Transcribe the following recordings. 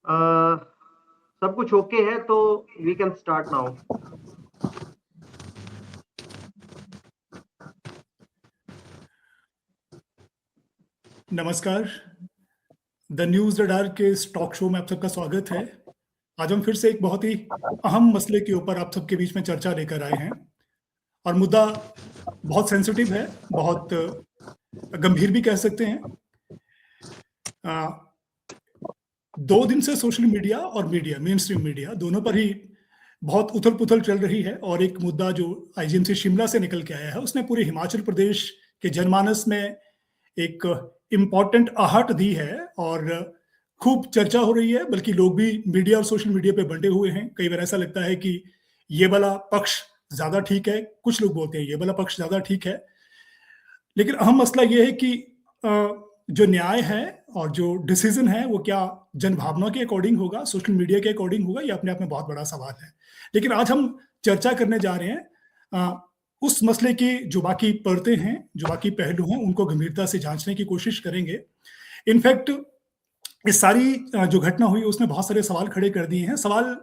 अ, सब कुछ ओके है तो वी कैन स्टार्ट नाउ। नमस्कार, द न्यूज़ रडार के इस टॉक शो में आप सबका स्वागत है। आज हम फिर से एक बहुत ही अहम मसले के ऊपर आप सबके बीच में चर्चा लेकर आए हैं और मुद्दा बहुत सेंसिटिव है, बहुत गंभीर भी कह सकते हैं। 2 दिन से सोशल मीडिया और मेन स्ट्रीम मीडिया दोनों पर ही बहुत उथल-पुथल चल रही है और एक मुद्दा जो आईजीएमसी शिमला से निकल के आया है, उसने पूरे हिमाचल प्रदेश के जनमानस में एक इम्पोर्टेंट आहट दी है और खूब चर्चा हो रही है, बल्कि लोग भी मीडिया और सोशल मीडिया पे बंटे हुए हैं। कई बार ऐसा लगता है कि ये वाला पक्ष ज़्यादा ठीक है, कुछ लोग बोलते हैं ये वाला पक्ष ज़्यादा ठीक है। लेकिन अहम मसला ये है कि जो न्याय है और जो डिसीजन है वो क्या जनभावना के अकॉर्डिंग होगा, सोशल मीडिया के अकॉर्डिंग होगा, ये अपने आप में बहुत बड़ा सवाल है। लेकिन आज हम चर्चा करने जा रहे हैं उस मसले की जो बाकी परतें हैं, जो बाकी पहलू हैं, उनको गंभीरता से जांचने की कोशिश करेंगे। इनफैक्ट इस सारी जो घटना हुई उसने बहुत सारे सवाल खड़े कर दिए हैं। सवाल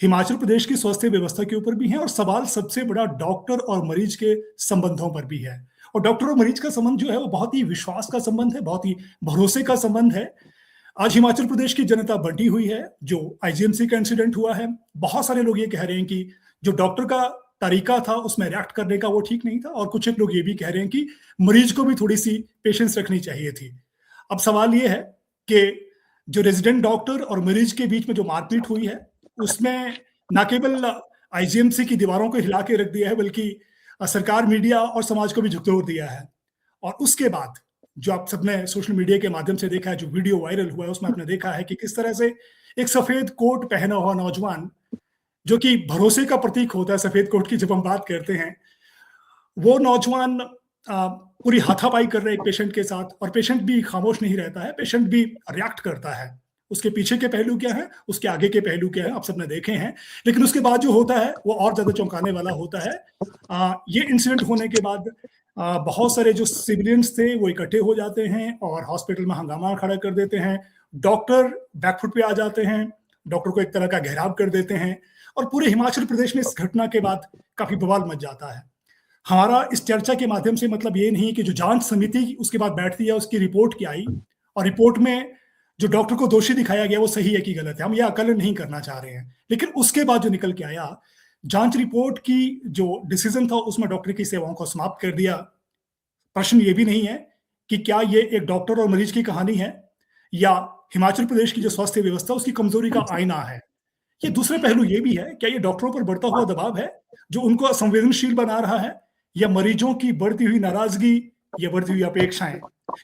हिमाचल प्रदेश की स्वास्थ्य व्यवस्था के ऊपर भी हैं और सवाल सबसे बड़ा डॉक्टर और मरीज के संबंधों पर भी है। और डॉक्टर और मरीज का संबंध जो है वो बहुत ही विश्वास का संबंध है, बहुत ही भरोसे का संबंध है। आज हिमाचल प्रदेश की जनता बंटी हुई है। जो आईजीएमसी का इंसिडेंट हुआ है, बहुत सारे लोग ये कह रहे हैं कि जो डॉक्टर का तरीका था उसमें रिएक्ट करने का वो ठीक नहीं था, और कुछ एक लोग ये भी कह रहे हैं कि मरीज को भी थोड़ी सी पेशेंस रखनी चाहिए थी। अब सवाल ये है कि जो रेजिडेंट डॉक्टर और मरीज के बीच में जो मारपीट हुई है उसमें न केवल आईजीएमसी की दीवारों को हिला के रख दिया है, बल्कि सरकार, मीडिया और समाज को भी झकझोर दिया है। और उसके बाद जो आप सबने सोशल मीडिया के माध्यम से देखा है, जो वीडियो वायरल हुआ है, उसमें आपने देखा है कि किस तरह से एक सफेद कोट पहना हुआ नौजवान, जो कि भरोसे का प्रतीक होता है सफेद कोट की जब हम बात करते हैं, वो नौजवान पूरी हाथापाई कर रहे हैं एक पेशेंट के साथ, और पेशेंट भी खामोश नहीं रहता है, पेशेंट भी रिएक्ट करता है। उसके पीछे के पहलू क्या है, उसके आगे के पहलू क्या है, आप सबने देखे हैं। लेकिन उसके बाद जो होता है वो और ज्यादा चौंकाने वाला होता है। ये इंसिडेंट होने के बाद बहुत सारे जो सिविलियंस थे वो इकट्ठे हो जाते हैं और हॉस्पिटल में हंगामा खड़ा कर देते हैं। डॉक्टर बैकफुट पे आ जाते हैं, डॉक्टर को एक तरह का घेराव कर देते हैं, और पूरे हिमाचल प्रदेश में इस घटना के बाद काफी बवाल मच जाता है। हमारा इस चर्चा के माध्यम से मतलब ये नहीं कि जो जांच समिति उसके बाद बैठती है, उसकी रिपोर्ट क्या आई और रिपोर्ट में जो डॉक्टर को दोषी दिखाया गया वो सही है कि गलत है, हम यह आकलन नहीं करना चाह रहे हैं। लेकिन उसके बाद जो निकल के आया, जांच रिपोर्ट की जो डिसीजन था उसमें डॉक्टर की सेवाओं को समाप्त कर दिया। प्रश्न ये भी नहीं है कि क्या ये एक डॉक्टर और मरीज की कहानी है या हिमाचल प्रदेश की जो स्वास्थ्य व्यवस्था उसकी कमजोरी का आईना है। ये दूसरे पहलू ये भी है, क्या ये डॉक्टरों पर बढ़ता हुआ दबाव है जो उनको असंवेदनशील बना रहा है, या मरीजों की बढ़ती हुई नाराजगी, या बढ़ती हुई अपेक्षाएं,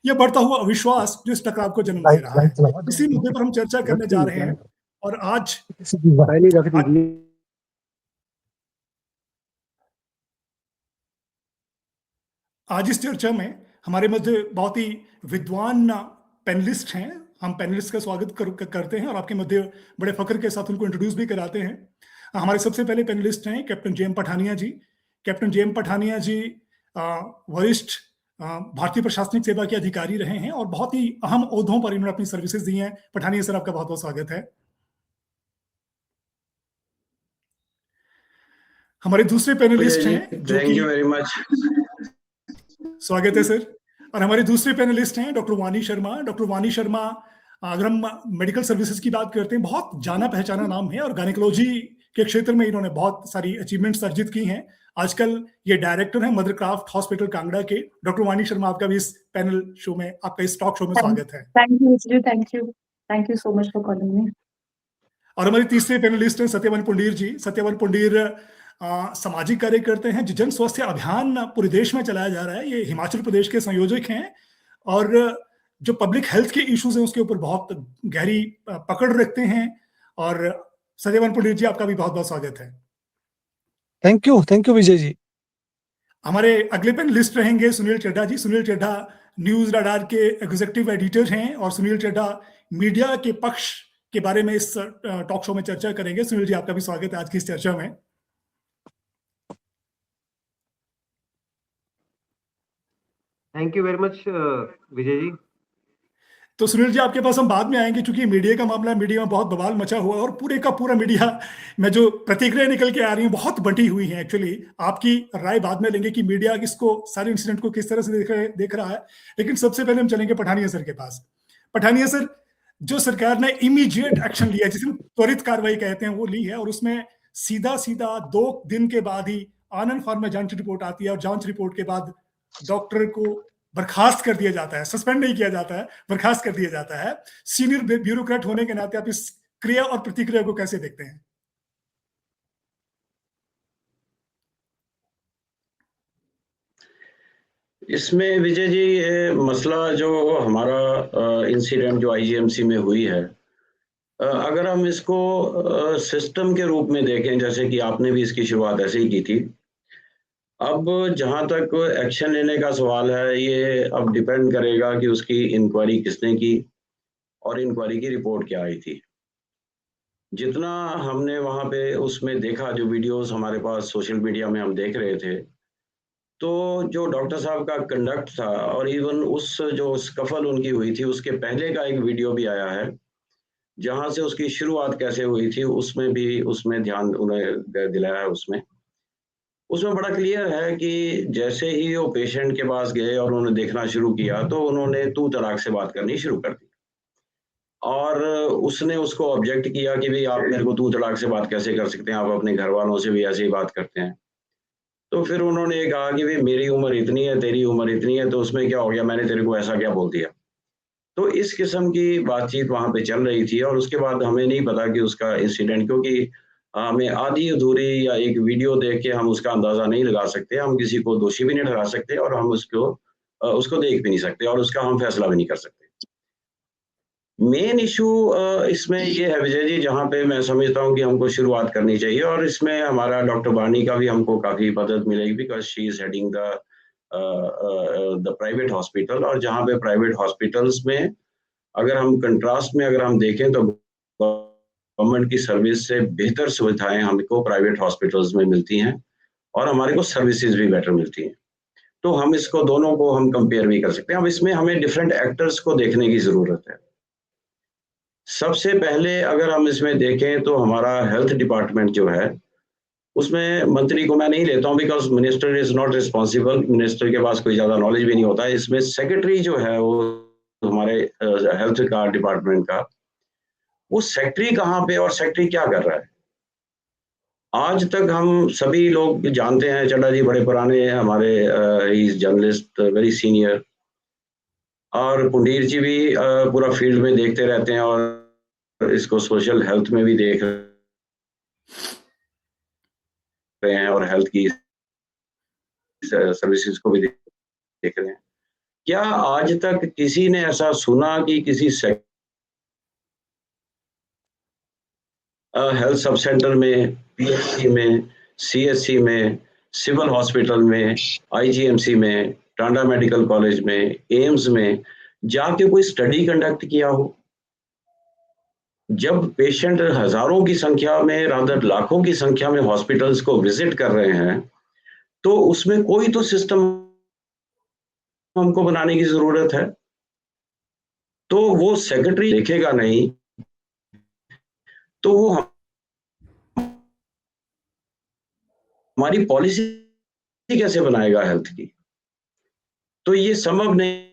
या बढ़ता हुआ अविश्वास जो इस टकराव को जन्म दे रहा है। इसी मुद्दे पर हम चर्चा करने जा रहे हैं। और आज इस चर्चा में हमारे मध्य बहुत ही विद्वान पैनलिस्ट हैं। हम पैनलिस्ट का स्वागत करते हैं और आपके मध्य बड़े फख्र के साथ उनको इंट्रोड्यूस भी कराते हैं। हमारे सबसे पहले पैनलिस्ट हैं कैप्टन जेएम पठानिया जी। कैप्टन जेएम पठानिया जी वरिष्ठ भारतीय प्रशासनिक सेवा के अधिकारी रहे हैं और बहुत ही अहम ओहदों पर इन्होंने अपनी सर्विसेज दी हैं। पठानिया सर, आपका बहुत बहुत स्वागत है। हमारे दूसरे पैनलिस्ट हैं जो कि वेरी मच स्वागत है सर। और हमारे दूसरे पैनलिस्ट हैं डॉक्टर वानी शर्मा। डॉक्टर वानी शर्मा, अगर हम मेडिकल सर्विसेज की बात करते हैं, बहुत जाना पहचाना नाम है और गायनेकोलॉजी के क्षेत्र में इन्होंने बहुत सारी अचीवमेंट्स अर्जित की हैं। आजकल ये डायरेक्टर हैं मदरक्राफ्ट हॉस्पिटल कांगड़ा के। डॉक्टर वानी शर्मा, आपका भी इस पैनल शो में, आपका इस टॉक शो में स्वागत है। Thank you so much for calling me. और हमारे तीसरे पैनलिस्ट हैं सत्यवन पुंडीर जी। सत्यवन पुंडीर सामाजिक कार्य करते हैं। जो जन स्वास्थ्य अभियान पूरे देश में चलाया जा रहा है, ये हिमाचल प्रदेश के संयोजक हैं और जो पब्लिक हेल्थ के इश्यूज हैं उसके ऊपर बहुत गहरी पकड़ रखते हैं। और सत्यवन पुंडीर जी, आपका भी बहुत बहुत स्वागत है। थैंक यू विजय जी। हमारे अगले पैनलिस्ट रहेंगे सुनील चड्ढा जी। सुनील चड्ढा न्यूज रडार के एग्जीक्यूटिव एडिटर हैं और सुनील चड्ढा मीडिया के पक्ष के बारे में इस टॉक शो में चर्चा करेंगे। सुनील जी, आपका भी स्वागत है आज की इस चर्चा में। Thank you very much Vijay ji. तो सुनील जी, आपके पास हम बाद में आएंगे, क्योंकि मीडिया का मामला है, मीडिया में बहुत बवाल मचा हुआ है और पूरे का पूरा मीडिया में जो प्रतिक्रिया निकल के आ रही है बहुत बटी हुई है। एक्चुअली आपकी राय बाद में लेंगे कि मीडिया इसको, सारे इंसिडेंट को किस तरह से देख रहा है। लेकिन सबसे पहले हम चलेंगे पठानिया सर के पास। पठानिया सर, जो सरकार ने इमीडिएट एक्शन लिया, जिसे त्वरित कार्रवाई कहते हैं, वो ली है, और उसमें सीधा सीधा 2 दिन के बाद ही आनंद फार्म में जांच रिपोर्ट आती है और जांच रिपोर्ट के बाद डॉक्टर को बर्खास्त कर दिया जाता है, सस्पेंड नहीं किया जाता है, बर्खास्त कर दिया जाता है। सीनियर ब्यूरोक्रेट होने के नाते आप इस क्रिया और प्रतिक्रिया को कैसे देखते हैं? इसमें विजय जी, ये मसला जो हमारा इंसिडेंट जो आईजीएमसी में हुई है, अगर हम इसको सिस्टम के रूप में देखें, जैसे कि आपने भी इसकी शुरुआत ऐसे ही की थी, अब जहां तक एक्शन लेने का सवाल है, ये अब डिपेंड करेगा कि उसकी इंक्वायरी किसने की और इंक्वायरी की रिपोर्ट क्या आई थी। जितना हमने वहां पे उसमें देखा, जो वीडियोस हमारे पास सोशल मीडिया में हम देख रहे थे, तो जो डॉक्टर साहब का कंडक्ट था और इवन उस जो स्कफल उनकी हुई थी, उसके पहले का एक वीडियो भी आया है, जहां से उसकी शुरुआत कैसे हुई थी, उसमें ध्यान उन्हें दिलाया है। उसमें बड़ा क्लियर है कि जैसे ही वो पेशेंट के पास गए और उन्होंने देखना शुरू किया, तो उन्होंने तू तड़ाक से बात करनी शुरू कर दी और उसने उसको ऑब्जेक्ट किया कि भाई आप मेरे को तू तड़ाक से बात कैसे कर सकते हैं, आप अपने घर वालों से भी ऐसे ही बात करते हैं। तो फिर उन्होंने कहा कि भाई मेरी उम्र इतनी है, तेरी उम्र इतनी है, तो उसमें क्या हो गया, मैंने तेरे को ऐसा क्या बोल दिया। तो इस किस्म की बातचीत वहां पे चल रही थी और उसके बाद हमें नहीं पता कि उसका इंसिडेंट, क्योंकि हमें आधी अधूरी या एक वीडियो देख के हम उसका अंदाजा नहीं लगा सकते, हम किसी को दोषी भी नहीं ठहरा सकते और हम उसको देख भी नहीं सकते और उसका हम फैसला भी नहीं कर सकते। मेन इशू इसमें ये है विजय जी, जहाँ पे मैं समझता हूँ कि हमको शुरुआत करनी चाहिए, और इसमें हमारा डॉक्टर बानी का भी हमको काफी मदद मिलेगी, because she is heading the private hospital. और जहाँ पे प्राइवेट हॉस्पिटल्स में अगर हम कंट्रास्ट में अगर हम देखें, तो गवर्नमेंट की सर्विस से बेहतर सुविधाएं हमको प्राइवेट हॉस्पिटल्स में मिलती हैं और हमारे को सर्विसेज भी बेटर मिलती हैं। तो हम इसको दोनों को हम कंपेयर भी कर सकते हैं। अब इसमें हमें डिफरेंट एक्टर्स को देखने की जरूरत है। सबसे पहले अगर हम इसमें देखें तो हमारा हेल्थ डिपार्टमेंट जो है, उसमें मंत्री को मैं नहीं लेता हूँ, because minister is not responsible, minister के पास कोई ज्यादा नॉलेज भी नहीं होता है। इसमें सेक्रेटरी जो है वो हमारे हेल्थ का डिपार्टमेंट का, वो सेक्रेटरी कहाँ पे और सेक्रेटरी क्या कर रहा है। आज तक हम सभी लोग जानते हैं, चड्डा जी बड़े पुराने हमारे जर्नलिस्ट, वेरी सीनियर, और पुंडीर जी भी पूरा फील्ड में देखते रहते हैं और इसको सोशल हेल्थ में भी देख रहे हैं और हेल्थ की सर्विसेज को भी देख रहे हैं। क्या आज तक किसी ने ऐसा सुना कि किसी हेल्थ सब सेंटर में, पीएचसी में, सीएचसी में, सिविल हॉस्पिटल में, आईजीएमसी में, टांडा मेडिकल कॉलेज में, एम्स में जाके कोई स्टडी कंडक्ट किया हो? जब पेशेंट हजारों की संख्या में, रादर लाखों की संख्या में हॉस्पिटल्स को विजिट कर रहे हैं, तो उसमें कोई तो सिस्टम हमको बनाने की जरूरत है। तो वो सेक्रेटरी देखेगा नहीं, तो वो हमारी पॉलिसी कैसे बनाएगा हेल्थ की? तो ये संभव नहीं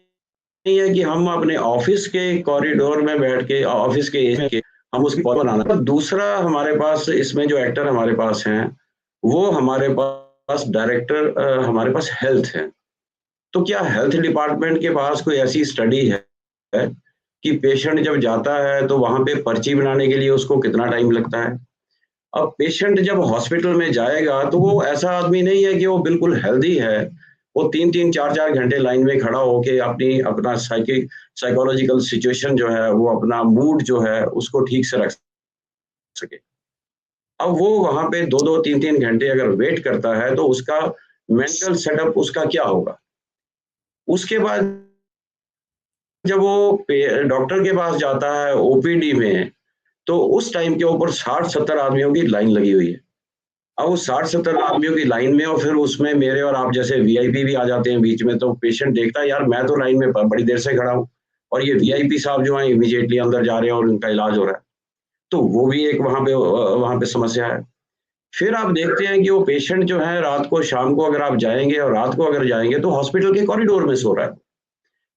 है कि हम अपने ऑफिस के कॉरिडोर में बैठ के, ऑफिस के एरिया के हम उसकी पॉलिसी बनाना। पर दूसरा हमारे पास इसमें जो एक्टर हमारे पास हैं, वो हमारे पास डायरेक्टर, हमारे पास हेल्थ है। तो क्या हेल्थ डिपार्टमेंट के पास कोई ऐसी स्टडी है कि पेशेंट जब जाता है तो वहां पे पर्ची बनाने के लिए उसको कितना टाइम लगता है? अब पेशेंट जब हॉस्पिटल में जाएगा तो वो ऐसा आदमी नहीं है कि वो बिल्कुल हेल्दी है, वो 3-3, 4-4 घंटे लाइन में खड़ा होके अपना साइकोलॉजिकल सिचुएशन जो है, वो अपना मूड जो है उसको ठीक से रख सके। अब वो वहां पे 2-2, 3-3 घंटे अगर वेट करता है, तो उसका मेंटल सेटअप उसका क्या होगा? उसके बाद जब वो डॉक्टर के पास जाता है ओपीडी में, तो उस टाइम के ऊपर 60-70 आदमियों की लाइन लगी हुई है। अब उस 60-70 आदमियों की लाइन में, और फिर उसमें मेरे और आप जैसे वीआईपी भी आ जाते हैं बीच में, तो पेशेंट देखता है यार मैं तो लाइन में बड़ी देर से खड़ा हूँ, और ये वीआईपी साहब जो हैं इमीडिएटली अंदर जा रहे हैं और उनका इलाज हो रहा है, तो वो भी एक वहाँ पे समस्या है। फिर आप देखते हैं कि वो पेशेंट जो है रात को शाम को अगर आप जाएंगे और रात को अगर जाएंगे तो हॉस्पिटल के कॉरिडोर में सो रहा है।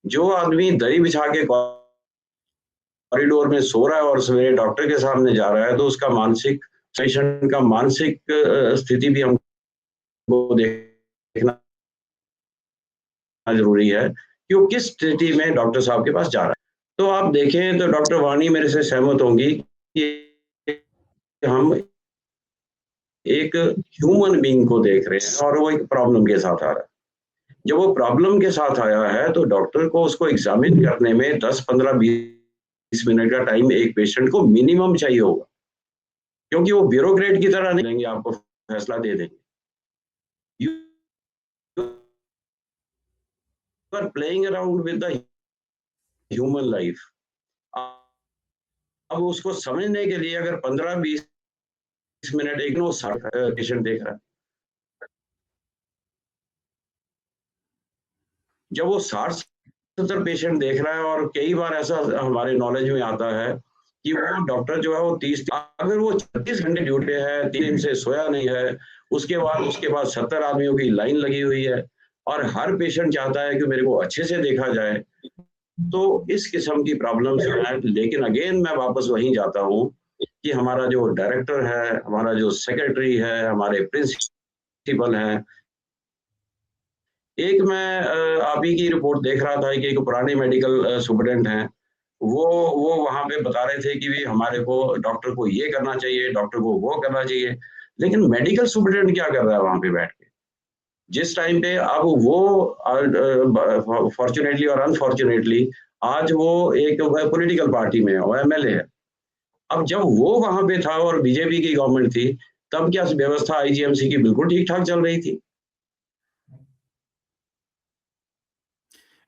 जो आदमी दरी बिछा के कॉरिडोर में सो रहा है और सवेरे डॉक्टर के सामने जा रहा है, तो उसका मानसिक पेशेंट का मानसिक स्थिति भी हमको देखना जरूरी है कि वो किस स्थिति में डॉक्टर साहब के पास जा रहा है। तो आप देखें तो डॉक्टर वाणी मेरे से सहमत होंगी कि हम एक ह्यूमन बीइंग को देख रहे हैं और वो एक प्रॉब्लम के साथ आ रहा है। जब वो प्रॉब्लम के साथ आया है तो डॉक्टर को उसको एग्जामिन करने में 10, 15, 20 मिनट का टाइम एक पेशेंट को मिनिमम चाहिए होगा, क्योंकि वो ब्यूरोक्रेट की तरह नहीं देंगे, आपको फैसला दे देंगे। You are playing around with the human life. अब उसको समझने के लिए अगर 15-20 मिनट एक पेशेंट देख रहा है, जब वो 60-70 पेशेंट देख रहा है, और कई बार ऐसा हमारे नॉलेज में आता है कि वो डॉक्टर जो है वो 30, अगर वो 36 घंटे ड्यूटी है, 3 दिन से सोया नहीं है, उसके बाद 70 आदमियों की लाइन लगी हुई है और हर पेशेंट चाहता है कि मेरे को अच्छे से देखा जाए, तो इस किस्म की प्रॉब्लम्स हैं। लेकिन अगेन मैं वापस वहीं जाता हूँ कि हमारा जो डायरेक्टर है, हमारा जो सेक्रेटरी है, हमारे प्रिंसिपल हैं। एक मैं आप ही की रिपोर्ट देख रहा था कि एक पुराने मेडिकल सुपरडेंट हैं, वो वहाँ पे बता रहे थे कि भी हमारे को डॉक्टर को ये करना चाहिए, डॉक्टर को वो करना चाहिए, लेकिन मेडिकल सुपरडेंट क्या कर रहा है वहाँ पे बैठ के? जिस टाइम पे अब वो फॉर्चुनेटली और अनफॉर्चुनेटली आज वो एक पॉलिटिकल पार्टी में है, वो एमएलए है। अब जब वो वहां पे था और बीजेपी की गवर्नमेंट थी, तब क्या व्यवस्था आईजीएमसी की बिल्कुल ठीक ठाक चल रही थी?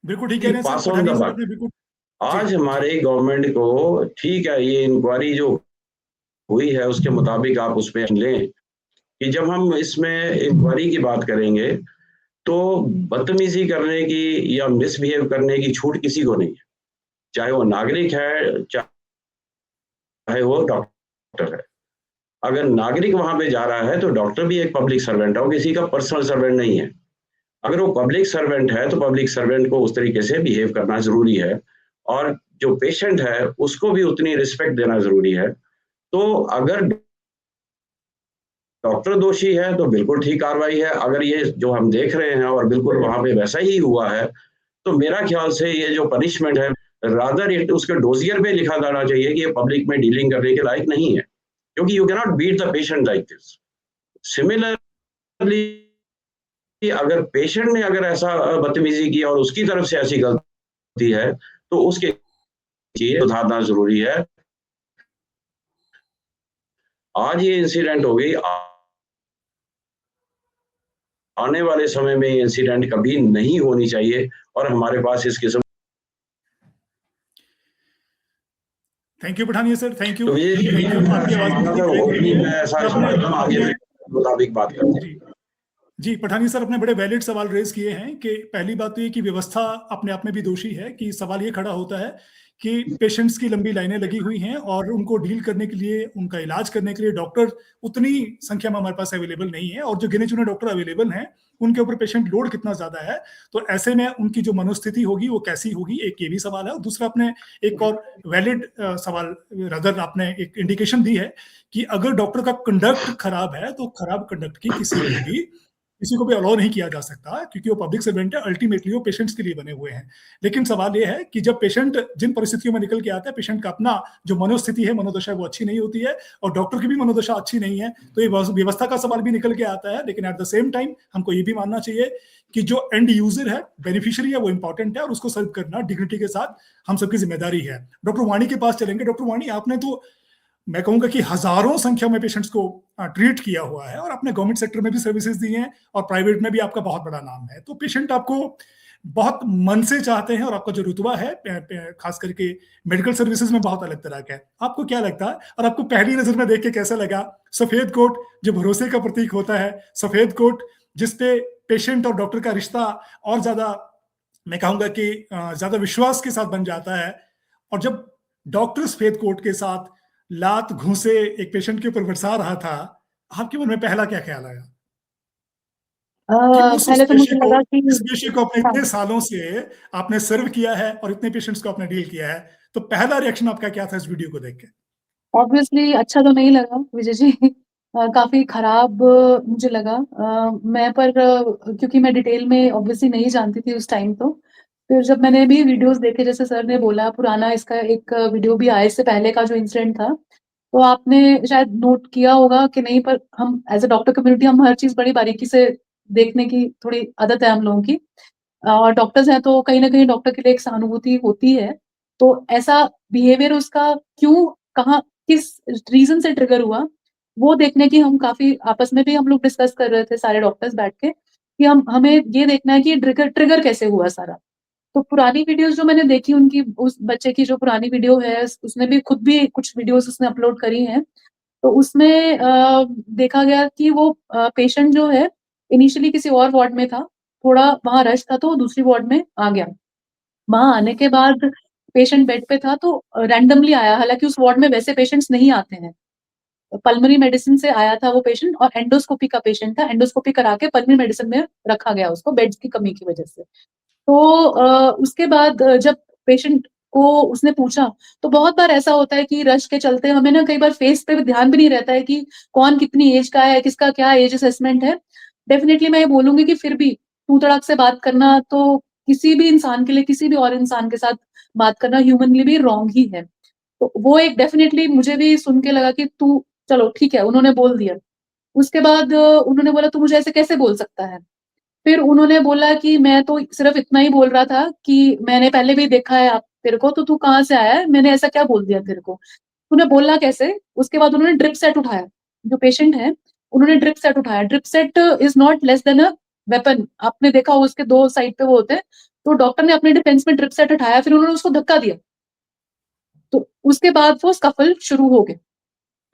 बिल्कुल ठीक कह रहे हैं पास sir, on the Pathania sir बक। आपने बिल्कुल आज हमारे गवर्नमेंट को ठीक है, ये इंक्वायरी जो हुई है उसके मुताबिक आप उस पर लें कि जब हम इसमें इंक्वायरी की बात करेंगे तो बदतमीजी करने की या मिसबिहेव करने की छूट किसी को नहीं है, चाहे वो नागरिक है, चाहे वो डॉक्टर है। अगर नागरिक वहां पे जा रहा है तो डॉक्टर भी एक पब्लिक सर्वेंट है, वो किसी का पर्सनल सर्वेंट नहीं है। अगर वो पब्लिक सर्वेंट है तो पब्लिक सर्वेंट को उस तरीके से बिहेव करना जरूरी है, और जो पेशेंट है उसको भी उतनी रिस्पेक्ट देना जरूरी है। तो अगर डॉक्टर दोषी है तो बिल्कुल ठीक कार्रवाई है, अगर ये जो हम देख रहे हैं और बिल्कुल वहां पे वैसा ही हुआ है, तो मेरा ख्याल से ये जो पनिशमेंट है रादर उसके डोजियर पे लिखा जाना चाहिए कि ये पब्लिक में डीलिंग करने के लायक नहीं है, क्योंकि you can not beat the patient like this. Similarly अगर पेशेंट ने अगर ऐसा बदतमीजी की और उसकी तरफ से ऐसी गलती है तो उसके सुधारना जरूरी है। आज ये इंसिडेंट हो गई, आने वाले समय में ये इंसिडेंट कभी नहीं होनी चाहिए, और हमारे पास इस किस्म। Thank you Pathania sir, thank you. तो ये थैंक यू, आपकी आवाज मैं ऐसा समझता हूं आगे मुताबिक बात करते हैं। जी पठानिया सर, अपने बड़े वैलिड सवाल रेज किए हैं कि पहली बात तो ये कि व्यवस्था अपने आप में भी दोषी है, कि सवाल ये खड़ा होता है कि पेशेंट्स की लंबी लाइनें लगी हुई हैं और उनको डील करने के लिए, उनका इलाज करने के लिए डॉक्टर उतनी संख्या में हमारे पास अवेलेबल नहीं है, और जो गिने चुने डॉक्टर अवेलेबल हैं उनके ऊपर पेशेंट लोड कितना ज्यादा है, तो ऐसे में उनकी जो मनोस्थिति होगी वो कैसी होगी, एक ये भी सवाल है। और दूसरा आपने एक और वैलिड सवाल रदर आपने एक इंडिकेशन दी है कि अगर डॉक्टर का कंडक्ट खराब है तो खराब कंडक्ट की किसी को भी अलाउ नहीं किया जा सकता, क्योंकि वो पब्लिक सर्वेंट है, अल्टीमेटली वो पेशेंट्स के लिए बने हुए हैं। लेकिन सवाल ये है कि जब पेशेंट जिन परिस्थितियों में निकल के आता है, पेशेंट का अपना जो मनोस्थिति है, मनोदशा वो अच्छी नहीं होती है, और डॉक्टर की भी मनोदशा अच्छी नहीं है, तो ये व्यवस्था का सवाल भी निकल के आता है। लेकिन एट द सेम टाइम हमको ये भी मानना चाहिए कि जो एंड यूजर है, बेनिफिशियरी है, वो इंपॉर्टेंट है, और उसको सर्व करना डिग्निटी के साथ हम सबकी जिम्मेदारी है। डॉक्टर वाणी के पास चलेंगे। डॉक्टर वाणी, आपने तो मैं कहूंगा कि हजारों संख्या में पेशेंट्स को ट्रीट किया हुआ है, और आपने गवर्नमेंट सेक्टर में भी सर्विसेज दी हैं और प्राइवेट में भी आपका बहुत बड़ा नाम है, तो पेशेंट आपको बहुत मन से चाहते हैं, और आपका जो रुतबा है खास करके मेडिकल सर्विसेज में बहुत अलग तरह का है। आपको क्या लगता है, और आपको पहली नजर में देख के कैसा लगा? सफेद कोट जो भरोसे का प्रतीक होता है, सफेद कोट जिसपे पेशेंट और डॉक्टर का रिश्ता और ज्यादा मैं कहूंगा कि ज्यादा विश्वास के साथ बन जाता है। और जब डॉक्टर्स फेथ कोर्ट के साथ लात घूंसे एक पेशेंट के ऊपर बरसा रहा था, आपके मन में पहला क्या ख्याल आया कि पहले तो मुझे लगा कि इस पेशे को अपने हाँ, इतने सालों से आपने सर्व किया है और इतने पेशेंट्स को आपने डील किया है, तो पहला रिएक्शन आपका क्या था इस वीडियो को देख के? ऑब्वियसली अच्छा तो नहीं लगा विजय जी। काफी खराब मुझे लगा। मैं पर क्योंकि मैं डिटेल में ऑब्वियसली नहीं जानती थी उस टाइम, तो फिर जब मैंने भी वीडियोस देखे, जैसे सर ने बोला पुराना इसका एक वीडियो भी आया इससे पहले का जो इंसिडेंट था, तो आपने शायद नोट किया होगा कि नहीं, पर हम एज अ डॉक्टर कम्युनिटी हम हर चीज बड़ी बारीकी से देखने की थोड़ी आदत है हम लोगों की। और डॉक्टर्स हैं तो कहीं ना कहीं डॉक्टर के लिए एक सहानुभूति होती है। तो ऐसा बिहेवियर उसका क्यों, कहाँ, किस रीजन से ट्रिगर हुआ, वो देखने की हम काफी आपस में भी हम लोग डिस्कस कर रहे थे सारे डॉक्टर्स बैठ के, कि हमें ये देखना है कि ट्रिगर ट्रिगर कैसे हुआ सारा। तो पुरानी वीडियोस जो मैंने देखी उनकी, उस बच्चे की जो पुरानी वीडियो है, उसने भी खुद भी कुछ वीडियोस उसने अपलोड करी हैं। तो उसमें देखा गया कि वो पेशेंट जो है इनिशियली किसी और वार्ड में था, थोड़ा वहां रश था तो वो दूसरी वार्ड में आ गया। वहां आने के बाद पेशेंट बेड पे था तो रैंडमली आया, हालांकि उस वार्ड में वैसे पेशेंट्स नहीं आते हैं। पल्मोनरी मेडिसिन से आया था वो पेशेंट, और एंडोस्कोपी का पेशेंट था, एंडोस्कोपी करा के पल्मोनरी मेडिसिन में रखा गया उसको बेड्स की कमी की वजह से। तो उसके बाद जब पेशेंट को उसने पूछा, तो बहुत बार ऐसा होता है कि रश के चलते हमें ना कई बार फेस पे भी ध्यान भी नहीं रहता है कि कौन कितनी एज का है, किसका क्या एज असेसमेंट है। डेफिनेटली मैं ये बोलूंगी कि फिर भी तू तड़ाक से बात करना तो किसी भी इंसान के लिए, किसी भी और इंसान के साथ बात करना ह्यूमनली भी रॉन्ग ही है। तो वो एक डेफिनेटली मुझे भी सुन के लगा कि तू, चलो ठीक है, उन्होंने बोल दिया। उसके बाद उन्होंने बोला तू मुझे ऐसे कैसे बोल सकता है। फिर उन्होंने बोला कि मैं तो सिर्फ इतना ही बोल रहा था कि मैंने पहले भी देखा है आप तेरे को, तो तू कहाँ से आया है, मैंने ऐसा क्या बोल दिया तेरे को, तूने बोलना कैसे। उसके बाद उन्होंने ड्रिप सेट उठाया, जो पेशेंट है उन्होंने ड्रिप सेट उठाया। Drip set is not less than a weapon, आपने देखा हो उसके दो साइड पे वो होते हैं। तो डॉक्टर ने अपने डिफेंस में ड्रिप सेट उठाया, फिर उन्होंने उसको धक्का दिया। तो उसके बाद वो स्कफल शुरू हो गए।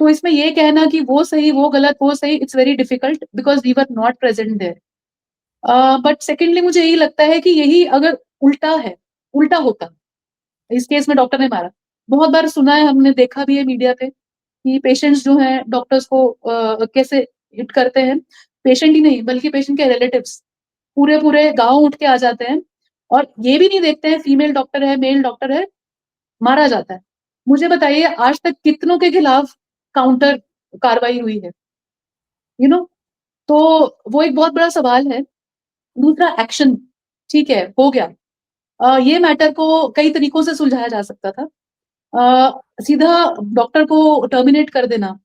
तो इसमें ये कहना कि वो सही वो गलत, वो सही, it's very difficult because we were not present there. But secondly मुझे यही लगता है कि यही अगर उल्टा है, उल्टा होता, इस केस में डॉक्टर ने मारा। बहुत बार सुना है, हमने देखा भी है मीडिया पे कि पेशेंट्स जो हैं डॉक्टर्स को कैसे हिट करते हैं। पेशेंट ही नहीं बल्कि पेशेंट के रिलेटिव्स पूरे पूरे गांव उठ के आ जाते हैं, और ये भी नहीं देखते हैं फीमेल डॉक्टर है मेल डॉक्टर है, मारा जाता है। मुझे बताइए आज तक कितनों के खिलाफ काउंटर कार्रवाई हुई है, यू नो। तो वो एक बहुत बड़ा सवाल है। दूसरा एक्शन, ठीक है हो गया, ये मैटर को कई तरीकों से सुलझाया जा सकता था। सीधा डॉक्टर को टर्मिनेट कर देना,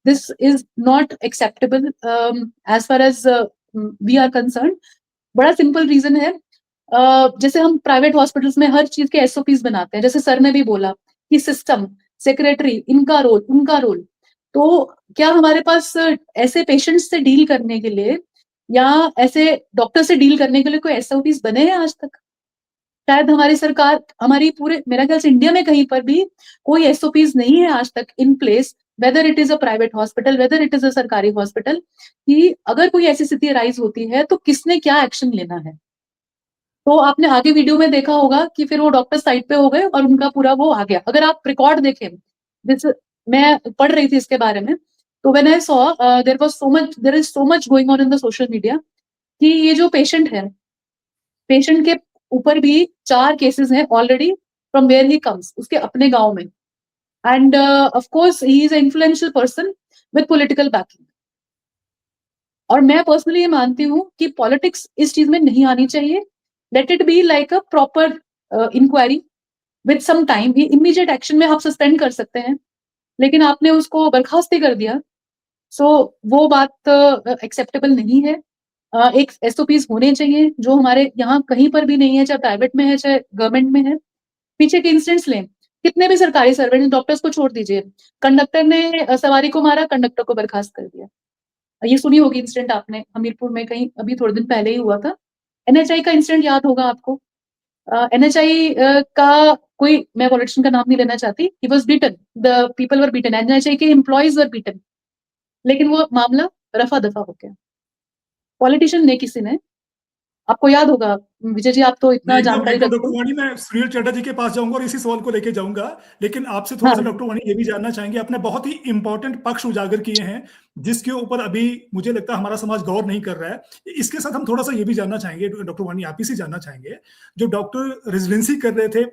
this is not acceptable as far as we are concern. बड़ा सिंपल रीजन है, जैसे हम प्राइवेट हॉस्पिटल्स में हर चीज के एसओपीज बनाते हैं, जैसे सर ने भी बोला कि सिस्टम, सेक्रेटरी, इनका रोल उनका रोल। तो क्या हमारे पास ऐसे पेशेंट्स से डील करने के लिए या ऐसे डॉक्टर से डील करने के लिए कोई एसओपीज बने हैं आज तक? शायद हमारी सरकार, हमारी पूरे मेरा ख्याल से इंडिया में कहीं पर भी कोई एसओपीज नहीं है आज तक in place, whether it is a private hospital, whether it is a सरकारी हॉस्पिटल, कि अगर कोई ऐसी स्थिति राइज होती है तो किसने क्या एक्शन लेना है। तो आपने आगे वीडियो में देखा होगा कि फिर वो डॉक्टर साइड पे हो गए और उनका पूरा वो आ गया। अगर आप रिकॉर्ड देखें, दिस, मैं पढ़ रही थी इसके बारे में, तो when I saw there is so much going on in the social media कि ये जो पेशेंट है, पेशेंट के ऊपर भी 4 केसेस हैं already from where he comes, उसके अपने गांव में। And of course he is a influential person with political backing. और मैं पर्सनली ये मानती हूँ कि पॉलिटिक्स इस चीज में नहीं आनी चाहिए। Let it be like a proper inquiry with some time. ये इमीडिएट एक्शन में आप सस्पेंड कर सकते हैं, लेकिन आपने उसको बर्खास्त ही कर दिया। सो वो बात एक्सेप्टेबल नहीं है। एक एसओपीज होने चाहिए जो हमारे यहाँ कहीं पर भी नहीं है, चाहे प्राइवेट में है चाहे गवर्नमेंट में है। पीछे के इंसिडेंट्स लें, कितने भी सरकारी सर्वेंट, डॉक्टर्स को छोड़ दीजिए, कंडक्टर ने सवारी को मारा, कंडक्टर को बर्खास्त कर दिया। ये सुनी होगी इंसिडेंट आपने, हमीरपुर में कहीं अभी थोड़े दिन पहले ही हुआ था। एनएचआई का इंसिडेंट याद होगा आपको। एनएचआई का कोई, मैं पॉलिटिशियन का नाम नहीं लेना चाहती, he was beaten, the people were beaten, NHI के एम्प्लॉइज वर बीटन, लेकिन वो मामला रफा दफा हो गया। पॉलिटिशियन ने, किसी ने आपको याद होगा विजय जी, आप तो इतना जानकारी एकदम रखते डॉक्टर हैं। वाणी, मैं सुनील चड्ढा जी के पास जाऊंगा और इसी सवाल को लेके जाऊंगा, लेकिन आपसे थोड़ा सा हाँ, डॉक्टर वाणी ये भी जानना चाहेंगे, आपने बहुत ही इंपॉर्टेंट पक्ष उजागर किए हैं जिसके ऊपर अभी मुझे लगता है हमारा समाज गौर नहीं कर रहा है। इसके साथ हम थोड़ा सा ये भी जानना चाहेंगे डॉक्टर वाणी, आप ही से जानना चाहेंगे, जो डॉक्टर रेजिडेंसी कर रहे थे,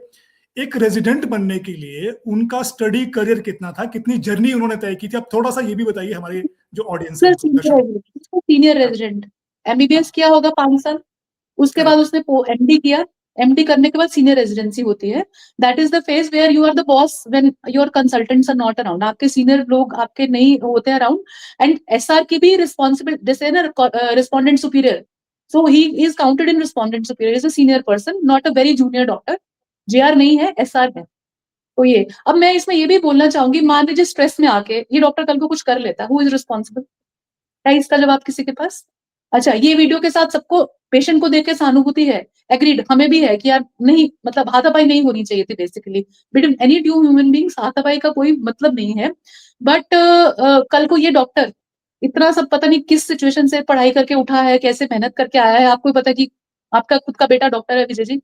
एक रेजिडेंट बनने के लिए उनका स्टडी करियर कितना था, कितनी जर्नी उन्होंने तय की थी, आप थोड़ा सा ये भी बताइए हमारे जो ऑडियंस है उनको, दर्शकों को। सीनियर हाँ, रेजिडेंट हाँ, एमबीबीएस किया होगा 5 साल, उसके बाद करेक्ट। उसने एमडी किया। एमडी करने के बाद सीनियर रेजिडेंसी होती है। That is the phase where you are the boss when your consultants are not around, आपके सीनियर लोग आपके नहीं होते अराउंड। एंड एसआर की भी रिस्पॉन्सिबिलिटी, जैसे ना respondent superior, so he is counted in respondent superior, is a senior person, not a very junior doctor. JR नहीं है, एसआर है। तो ये, अब मैं इसमें ये भी बोलना चाहूंगी, मान लीजिए स्ट्रेस में आके ये डॉक्टर कल को कुछ कर लेता है, हु इज रिस्पॉन्सिबल? है इसका जवाब किसी के पास? अच्छा, ये वीडियो के साथ सबको, पेशेंट को देख के सहानुभूति है, एग्रीड, हमें भी है कि यार नहीं, मतलब हाथापाई नहीं होनी चाहिए थी basically between any two human beings, हाथापाई का कोई मतलब नहीं है। बट कल को ये डॉक्टर इतना सब पता नहीं किस सिचुएशन से पढ़ाई करके उठा है, कैसे मेहनत करके आया है, आपको पता है कि आपका खुद का बेटा डॉक्टर है विजय जी,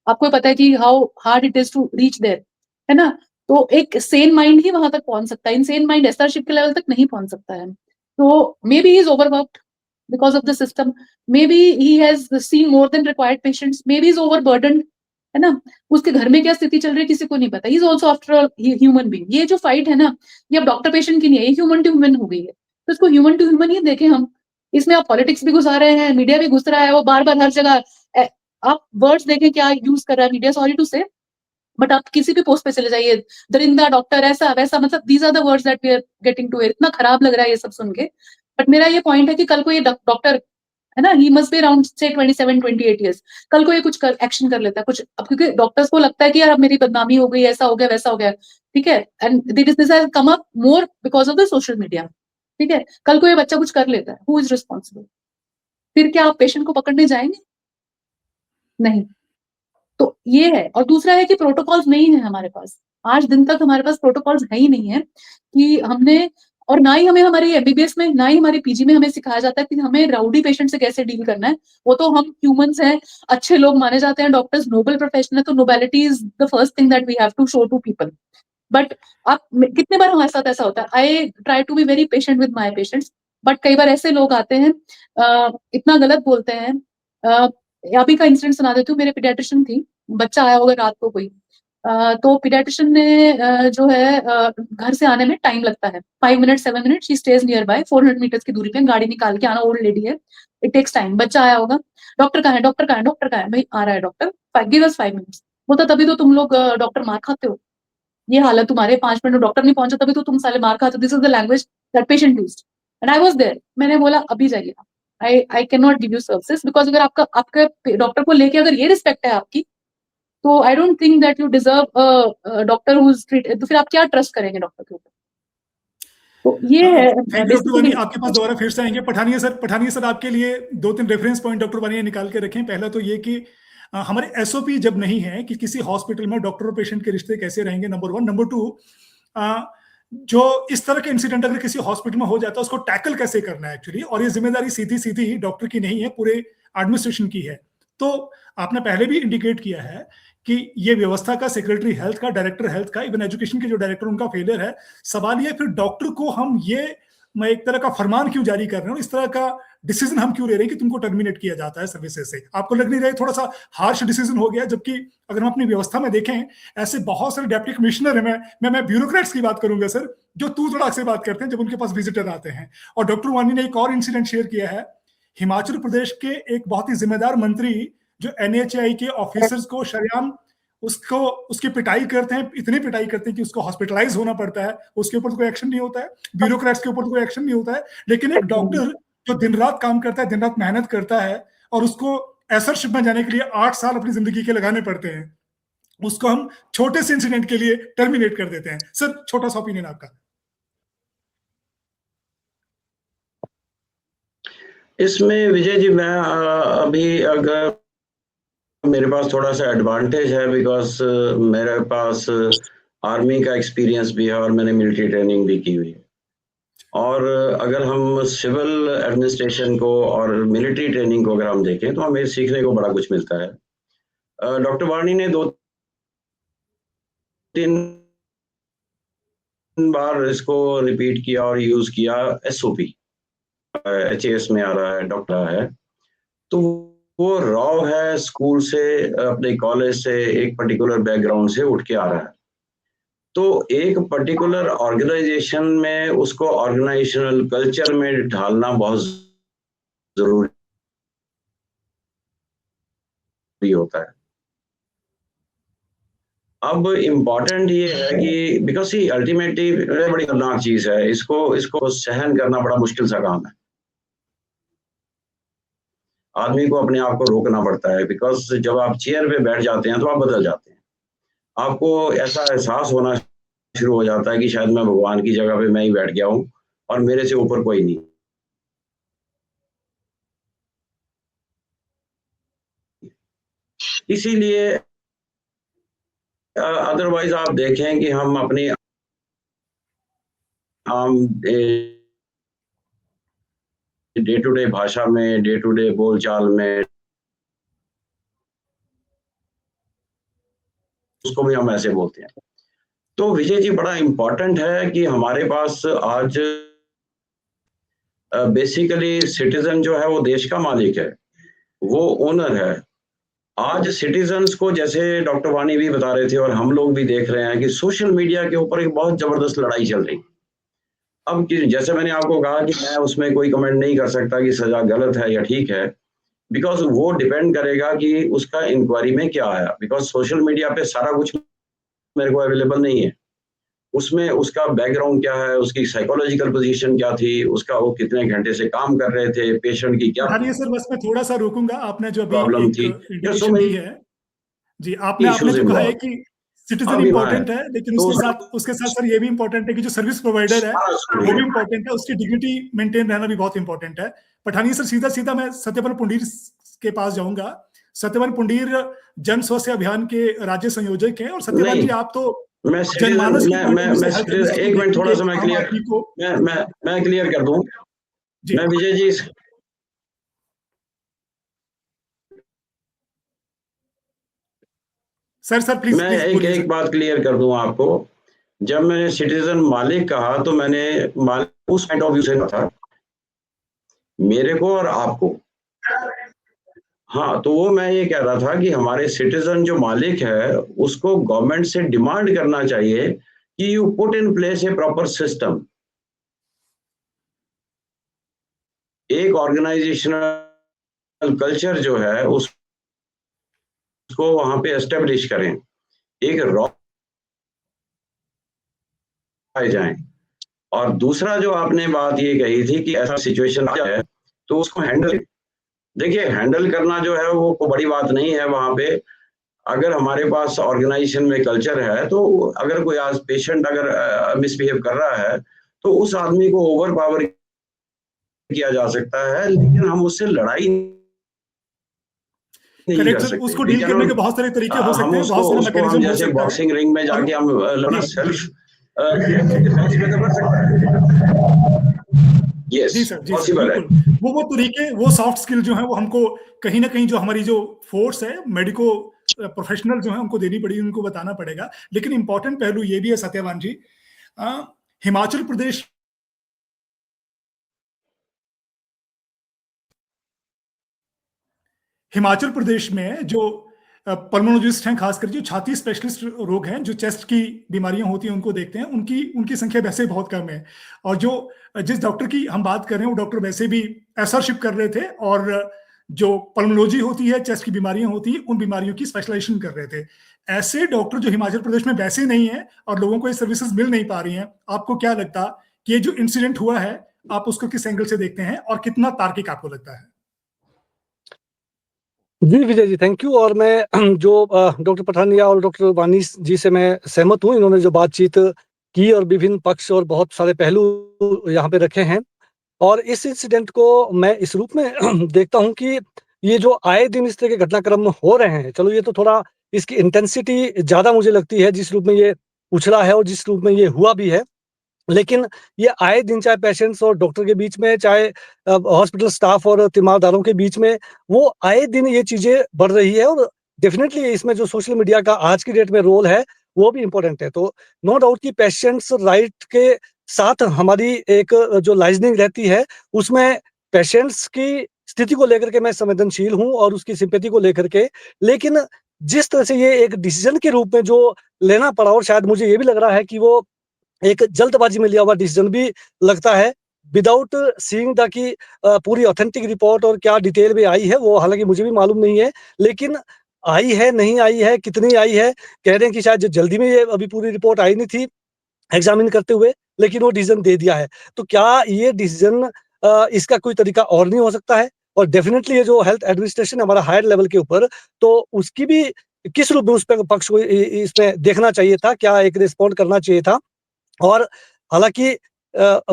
आपको पता है कि how hard it is to reach there, है ना? तो एक सेन माइंड ही वहां तक पहुंच सकता है, इनसेन माइंड एसआरशिप के लेवल तक नहीं पहुंच सकता है। तो maybe he is overworked because of the system, maybe he has seen more than required patients, maybe he's overburdened, है ना? उसके घर में क्या स्थिति चल रही है किसी को नहीं पता, he is also after all human being। ये जो फाइट है ना, ये अब डॉक्टर पेशेंट की नहीं है, ये ह्यूमन टू ह्यूमन हो गई है, तो इसको ह्यूमन टू ह्यूमन ही देखें हम। इसमें आप पॉलिटिक्स भी घुसा रहे हैं, मीडिया भी घुस रहा है, वो बार बार हर जगह आप वर्ड्स देखें क्या यूज कर रहा है मीडिया, सॉरी टू से, बट आप किसी भी पोस्ट पे चले जाइए, दरिंदा डॉक्टर, ऐसा वैसा, मतलब these are the words that we are getting to, इतना खराब लग रहा है ये सब सुन के। बट मेरा ये पॉइंट है कि कल को ये डॉक्टर है ना, ही मस्ट बी अराउंड से 27-28 ईयर्स, कल को ये कुछ एक्शन कर लेता है कुछ, अब क्योंकि डॉक्टर्स को लगता है कि यार अब मेरी बदनामी हो गई, ऐसा हो गया वैसा हो गया, ठीक है, and this has come up more because of the social media, ठीक है। कल को ये बच्चा कुछ कर लेता है, हु इज रिस्पॉन्सिबल? फिर क्या आप पेशेंट को पकड़ने जाएंगे? नहीं। तो ये है, और दूसरा है कि प्रोटोकॉल्स नहीं है हमारे पास, आज दिन तक हमारे पास प्रोटोकॉल्स है ही नहीं है कि हमने, और ना ही हमें हमारी एमबीबीएस में, ना ही हमारी पीजी में हमें सिखाया जाता है कि हमें राउडी पेशेंट से कैसे डील करना है। वो तो हम ह्यूमंस हैं, अच्छे लोग माने जाते हैं, डॉक्टर्स नोबल प्रोफेशन है, तो nobility is the first thing that we have to show to people. But आप, कितने बार हमारे साथ ऐसा होता है, I try to be very patient with my patients, but कई बार ऐसे लोग आते हैं, इतना गलत बोलते हैं। अभी का इंसिडेंट सुना देती हूँ, मेरे पीडियाट्रिशियन थी, बच्चा आया होगा रात को कोई, तो पीडियाट्रिशियन ने जो है घर से आने में टाइम लगता है, 5 minute 7 minute, she stays nearby, 400 meters की दूरी पे, गाड़ी निकाल के आना, ओल्ड लेडी है, इट टेक्स टाइम। बच्चा आया होगा, डॉक्टर कहाँ है, डॉक्टर कहाँ है, डॉक्टर कहाँ है, भाई आ रहा है डॉक्टर, गिव अस 5 मिनट्स। बोलता तभी तो तुम लोग डॉक्टर मार खाते हो, ये हालत तुम्हारे, 5 मिनट में डॉक्टर नहीं पहुंचा तभी तो तुम साले मार खाते हो, this is the language that patient used, and I was there. मैंने बोला अभी जाइए, I can not give you services, because अगर आपका, आपके डॉक्टर को लेके अगर ये रिस्पेक्ट है आपकी, तो I don't think that you deserve doctor who is treat, तो फिर आप क्या ट्रस्ट करेंगे डॉक्टर के ऊपर? तो ये है थैंक यू डॉक्टर वानी, बेसिकली। आपके पास दोबारा फिर से आएंगे। पठानिया सर आपके लिए 2-3 रेफरेंस पॉइंट डॉक्टर वानी ने निकाल के रखें। पहला तो ये कि हमारे एसओपी जब नहीं है कि किसी हॉस्पिटल में डॉक्टर और पेशेंट के रिश्ते कैसे रहेंगे, नंबर 1। नंबर 2, जो इस तरह के इंसिडेंट अगर किसी हॉस्पिटल में हो जाता है उसको टैकल कैसे करना है एक्चुअली, और ये जिम्मेदारी सीधी सीधी डॉक्टर की नहीं है, पूरे एडमिनिस्ट्रेशन की है। तो आपने पहले भी इंडिकेट किया है कि ये व्यवस्था का, सेक्रेटरी हेल्थ का, डायरेक्टर हेल्थ का, इवन एजुकेशन के जो डायरेक्टर, उनका फेलियर है। सवाल ये फिर डॉक्टर को हम ये एक तरह का फरमान क्यों जारी कर रहे हैं, इस तरह का डिसीजन हम क्यों ले रहे हैं कि तुमको टर्मिनेट किया जाता है सर्विसेज से? आपको लग नहीं रहा है थोड़ा सा हार्श डिसीजन हो गया? जबकि अगर हम अपनी व्यवस्था में देखें, ऐसे बहुत सारे डिप्टी कमिश्नर है, मैं ब्यूरोक्रेट्स की बात करूंगा सर, जो तू तड़ाक से बात करते हैं जब उनके पास विजिटर आते हैं। और डॉक्टर वानी ने एक और इंसिडेंट शेयर किया है, हिमाचल प्रदेश के एक बहुत ही जिम्मेदार मंत्री जो एनएचआई के ऑफिसर्स को शरेआम उसकी पिटाई करते हैं, इतनी पिटाई करते हैं कि उसको हॉस्पिटलाइज होना पड़ता है, उसके ऊपर तो कोई एक्शन नहीं होता है, ब्यूरोक्रेट्स के ऊपर तो कोई एक्शन नहीं होता है। लेकिन एक डॉक्टर जो दिन रात काम करता है, दिन रात मेहनत करता है, और उसको एसरशिप में जाने के लिए 8 साल अपनी जिंदगी के लगाने पड़ते हैं, उसको हम छोटे से इंसिडेंट के लिए टर्मिनेट कर देते हैं। सर, छोटा सा ओपिनियन आपका। इसमें विजय जी, मैं अभी, अगर मेरे पास थोड़ा सा एडवांटेज है, बिकॉज मेरे पास आर्मी का एक्सपीरियंस भी है और मैंने मिलिट्री ट्रेनिंग भी की हुई है, और अगर हम सिविल एडमिनिस्ट्रेशन को और मिलिट्री ट्रेनिंग को अगर हम देखें तो हमें सीखने को बड़ा कुछ मिलता है। डॉक्टर वाणी ने 2-3 बार इसको रिपीट किया और यूज किया, एसओपी, एचएएस में आ रहा है, डॉक्टर है, तो वो रॉ है, स्कूल से, अपने कॉलेज से, एक पर्टिकुलर बैकग्राउंड से उठ के आ रहा है। तो एक पर्टिकुलर ऑर्गेनाइजेशन में उसको ऑर्गेनाइजेशनल कल्चर में ढालना बहुत जरूरी होता है। अब इम्पोर्टेंट ये है कि बिकॉज ये अल्टीमेटली बड़ी खतरनाक चीज है, इसको सहन करना बड़ा मुश्किल सा काम है। आदमी को अपने आप को रोकना पड़ता है, बिकॉज जब आप चेयर पे बैठ जाते हैं तो आप बदल जाते हैं। आपको ऐसा एहसास होना शुरू हो जाता है कि शायद मैं भगवान की जगह पे मैं ही बैठ गया हूँ और मेरे से ऊपर कोई नहीं। इसीलिए अदरवाइज आप देखें कि हम अपनी आम डे टू डे भाषा में, डे टू डे बोलचाल में, उसको भी हम ऐसे बोलते हैं। तो विजय जी, बड़ा इम्पोर्टेंट है कि हमारे पास आज बेसिकली सिटीजन जो है वो देश का मालिक है, वो ओनर है। आज सिटीजन्स को, जैसे डॉक्टर वाणी भी बता रहे थे और हम लोग भी देख रहे हैं कि सोशल मीडिया के ऊपर एक बहुत जबरदस्त लड़ाई चल रही। अब जैसे मैंने आपको कहा कि मैं उसमें कोई कमेंट नहीं कर सकता कि सजा गलत है या ठीक है, बिकॉज वो डिपेंड करेगा कि उसका इंक्वायरी में क्या आया। बिकॉज सोशल मीडिया पे सारा कुछ मेरे को अवेलेबल नहीं है, उसमें उसका बैकग्राउंड क्या है, उसकी साइकोलॉजिकल पोजीशन क्या थी, उसका वो कितने घंटे से काम कर रहे थे, पेशेंट की क्या सर बस मैं थोड़ा सा रोकूंगा, आपने जो अभी प्रॉब्लम थी, इंडिकेशन दी है जी, आपने जो कहा है कि सिटीजन इंपॉर्टेंट है, लेकिन उसके साथ सर ये भी इंपॉर्टेंट है कि जो सर्विस प्रोवाइडर है वो भी इंपॉर्टेंट है, उसकी डिग्निटी मेंटेन रहना भी बहुत इंपॉर्टेंट है। पठानिया सर, सीधा मैं सत्यपाल पुंडीर के पास जाऊंगा। सत्यपाल पुंडीर जन स्वास्थ्य अभियान के राज्य संयोजक हैं, और सत्यपाल जी आप तो जनमानस एक मिनट थोड़ा सा मैं क्लियर कर दूं। मैं विजय जी सर प्लीज, मैं एक बात क्लियर कर दूं आपको। जब मैंने सिटीजन मालिक कहा तो मैंने मालिक उस पॉइंट ऑफ व्यू से कहा था, मेरे को और आपको। हाँ, तो वो मैं ये कह रहा था कि हमारे सिटीजन जो मालिक है उसको गवर्नमेंट से डिमांड करना चाहिए कि you put in place a proper system, एक ऑर्गेनाइजेशनल कल्चर जो है उसको वहां पे एस्टेब्लिश करें, एक रॉ जाए। और दूसरा जो आपने बात ये कही थी कि ऐसा सिचुएशन आ जाए तो उसको हैंडल, देखिए हैंडल करना जो है वो कोई बड़ी बात नहीं है। वहां पे अगर हमारे पास ऑर्गेनाइजेशन में कल्चर है तो अगर कोई आज पेशेंट अगर मिसबिहेव कर रहा है तो उस आदमी को ओवर पावर किया जा सकता है, लेकिन हम उससे लड़ाई नहीं कर सकते। उसको डील करने के बहुत सारे तरीके हो सकते हैं, बहुत सारे मैकेनिज्म हो सकते हैं। बॉक्सिंग रिंग में जाके हम लड़ना सेल्फ डिफेंस में तो कर सकते हैं। Yes, जी सर, बिल्कुल। वो तरीके, वो सॉफ्ट स्किल जो है वो हमको कहीं ना कहीं, जो हमारी जो फोर्स है, मेडिको प्रोफेशनल जो है उनको देनी पड़ेगी, उनको बताना पड़ेगा। लेकिन इंपॉर्टेंट पहलू ये भी है सत्यवान जी, हिमाचल प्रदेश में जो पल्मोनोलॉजिस्ट हैं, खासकर जो छाती स्पेशलिस्ट रोग हैं, जो चेस्ट की बीमारियां होती हैं उनको देखते हैं, उनकी संख्या वैसे बहुत कम है। और जो जिस डॉक्टर की हम बात कर रहे हैं वो डॉक्टर वैसे भी एसरशिप कर रहे थे, और जो पल्मोनोलॉजी होती है, चेस्ट की बीमारियां होती हैं, उन बीमारियों की स्पेशलाइजेशन कर रहे थे। ऐसे डॉक्टर जो हिमाचल प्रदेश में वैसे नहीं है और लोगों को ये सर्विसेज मिल नहीं पा रही हैं, आपको क्या लगता कि ये जो इंसिडेंट हुआ है आप उसको किस एंगल से देखते हैं और कितना तार्किक आपको लगता है? जी विजय जी, थैंक यू। और मैं जो डॉक्टर पठानिया और डॉक्टर वानी जी से मैं सहमत हूँ, इन्होंने जो बातचीत की और विभिन्न पक्ष और बहुत सारे पहलू यहाँ पे रखे हैं। और इस इंसिडेंट को मैं इस रूप में देखता हूँ कि ये जो आए दिन इस तरह के घटनाक्रम हो रहे हैं, चलो ये तो थोड़ा इसकी इंटेंसिटी ज़्यादा मुझे लगती है जिस रूप में ये उछला है और जिस रूप में ये हुआ भी है। लेकिन ये आए दिन चाहे पेशेंट्स और डॉक्टर के बीच में, चाहे हॉस्पिटल स्टाफ और तीमारदारों के बीच में, वो आए दिन ये चीज़ें बढ़ रही है और डेफ़िनेटली इसमें जो सोशल मीडिया का आज की डेट में रोल है, वो भी इम्पोर्टेंट है। तो नो डाउट कि पेशेंट्स राइट के साथ हमारी एक जो लाइज़निंग रहती है, उसमें पेशेंट्स की स्थिति को लेकर के मैं संवेदनशील हूँ और उसकी सिम्पैथी को लेकर के। लेकिन जिस तरह से ये एक डिसीज़न के रूप में जो लेना पड़ा और शायद मुझे ये भी लग रहा है कि वो एक जल्दबाजी में लिया हुआ डिसीजन भी लगता है, विदाउट सीइंग द कि पूरी ऑथेंटिक रिपोर्ट और क्या डिटेल में आई है, वो हालाँकि मुझे भी मालूम नहीं है। लेकिन आई है, नहीं आई है, कितनी आई है, कह रहे हैं कि शायद जल्दी में ये अभी पूरी रिपोर्ट आई नहीं थी एग्ज़ामिन करते हुए, लेकिन वो डिसीजन दे दिया है। तो क्या ये डिसीजन इसका कोई तरीका और नहीं हो सकता है? और डेफ़िनिटली ये जो हेल्थ एडमिनिस्ट्रेशन है हमारा हायर लेवल के ऊपर, तो उसकी भी किस रूप में उस पे पक्ष को इसमें देखना चाहिए था? क्या एक रिस्पॉन्ड करना चाहिए था? और हालाँकि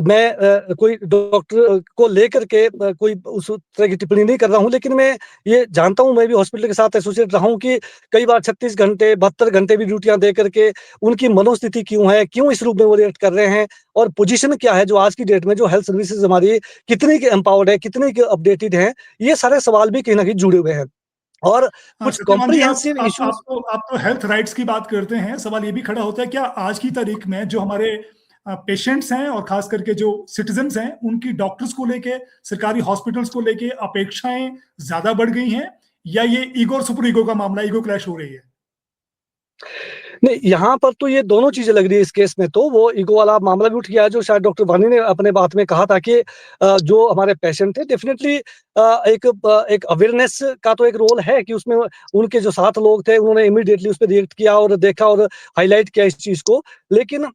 मैं कोई डॉक्टर को लेकर के कोई उस तरह की टिप्पणी नहीं कर रहा हूँ, लेकिन मैं ये जानता हूँ, मैं भी हॉस्पिटल के साथ एसोसिएट रहा हूँ कि कई बार 36 घंटे, 72 घंटे भी ड्यूटियाँ दे करके उनकी मनोस्थिति क्यों है, क्यों इस रूप में वो रिएक्ट कर रहे हैं और पोजीशन क्या है जो आज की डेट में जो हेल्थ सर्विसेज़ हमारी कितनी की एम्पावर्ड है, कितनी की अपडेटेड हैं, ये सारे सवाल भी कहीं न कहीं जुड़े हुए हैं। और कुछ सत्यवान जी, कॉम्प्रिहेंसिव इश्यूज़ आप तो हेल्थ राइट्स की बात करते हैं, सवाल ये भी खड़ा होता है क्या आज की तारीख में जो हमारे पेशेंट्स हैं और खास करके जो सिटीजन्स हैं, उनकी डॉक्टर्स को लेके, सरकारी हॉस्पिटल्स को लेके अपेक्षाएं ज्यादा बढ़ गई हैं या ये ईगो और सुपर ईगो का मामला, ईगो क्लैश हो रही है? नहीं, यहाँ पर तो ये दोनों चीज़ें लग रही है इस केस में तो, वो ईगो वाला मामला भी उठ गया है जो शायद डॉक्टर वानी ने अपने बात में कहा था कि जो हमारे पेशेंट थे डेफ़िनेटली एक अवेयरनेस का तो एक रोल है कि उसमें उनके जो साथ लोग थे उन्होंने इमीडिएटली उस पे रिएक्ट किया और देखा और हाइलाइट किया इस चीज़ को। लेकिन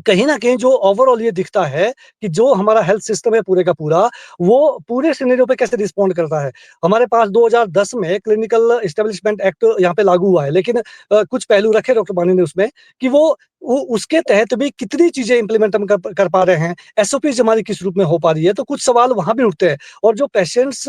कहीं न कहीं जो ओवरऑल ये दिखता है कि जो हमारा हेल्थ सिस्टम है पूरे का पूरा, वो पूरे सिनेरियो पे कैसे रिस्पॉन्ड करता है। हमारे पास 2010 में क्लिनिकल एस्टेब्लिशमेंट एक्ट यहाँ पे लागू हुआ है, लेकिन कुछ पहलू रखे डॉक्टर बानी ने उसमें कि वो उसके तहत भी कितनी चीज़ें इम्प्लीमेंट हम कर कर पा रहे हैं, एसओपीज़ हमारी किस रूप में हो पा रही है, तो कुछ सवाल वहाँ भी उठते हैं। और जो पेशेंट्स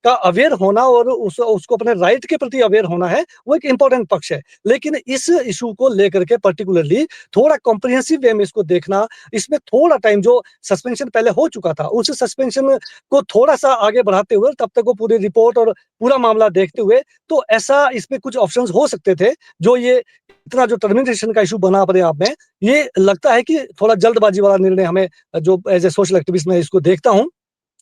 का अवेयर होना और उसको अपने राइट के प्रति अवेयर होना है, वो एक इम्पोर्टेंट पक्ष है। लेकिन इस इश्यू को लेकर के पर्टिकुलरली थोड़ा कॉम्प्रिहेंसिव वे में इसको देखना, इसमें थोड़ा टाइम जो सस्पेंशन पहले हो चुका था, उस सस्पेंशन को थोड़ा-सा आगे बढ़ाते हुए तब तक वो पूरी रिपोर्ट और पूरा मामला देखते हुए, तो ऐसा इसमें कुछ ऑप्शंस हो सकते थे, जो ये इतना जो टर्मिनेशन का इश्यू बना अपने आप में, ये लगता है कि थोड़ा जल्दबाजी वाला निर्णय हमें जो एज़ ए सोशल एक्टिविस्ट मैं इसको देखता हूँ।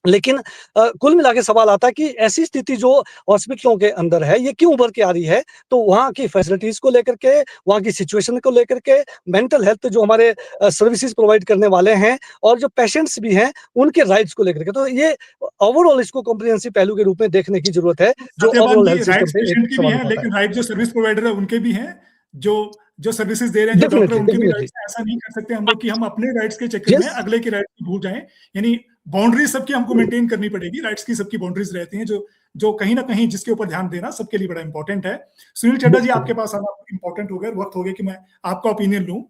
लेकिन कुल मिला के सवाल आता है कि ऐसी स्थिति जो हॉस्पिटलों के अंदर है, ये क्यों उभर के आ रही है? तो वहाँ की फैसिलिटीज़ को लेकर के, वहाँ की सिचुएशन को लेकर के, मेंटल हेल्थ जो हमारे सर्विसेज़ प्रोवाइड करने वाले हैं और जो पेशेंट्स भी हैं, उनके राइट्स को लेकर के। तो ये ओवरऑल इसको कॉम्प्रिहेंसिव पहलू के रूप में देखने की ज़रूरत है, जो सत्यवान ओवरऑल जी, हेल्थ सिस्टम राइट्स पे एक पेशेंट की भी सवाल हैं, उठाता है। लेकिन राइट जो सर्विस प्रोवाइडर है उनके भी हैं। जो जो सर्विसेज दे रहे हैं, जो डॉक्टर है, डेफिनिटली, उनके भी डेफिनिटली। राइट्स हैं। ऐसा नहीं कर सकते हम लोग कि हम अपने राइट्स के चक्कर में यस, अगले के राइट्स को भूल जाएं। यानी बाउंड्रीज सबकी हमको मेंटेन करनी पड़ेगी, राइट्स की सबकी बाउंड्रीज रहती हैं, जो जो कहीं ना कहीं जिसके ऊपर ध्यान देना सबके लिए बड़ा इंपॉर्टेंट है। सुनील चड्डा जी, बिल्कुल। आपके पास आना इंपॉर्टेंट हो गया, वक्त हो गया कि मैं आपका ओपिनियन लूं।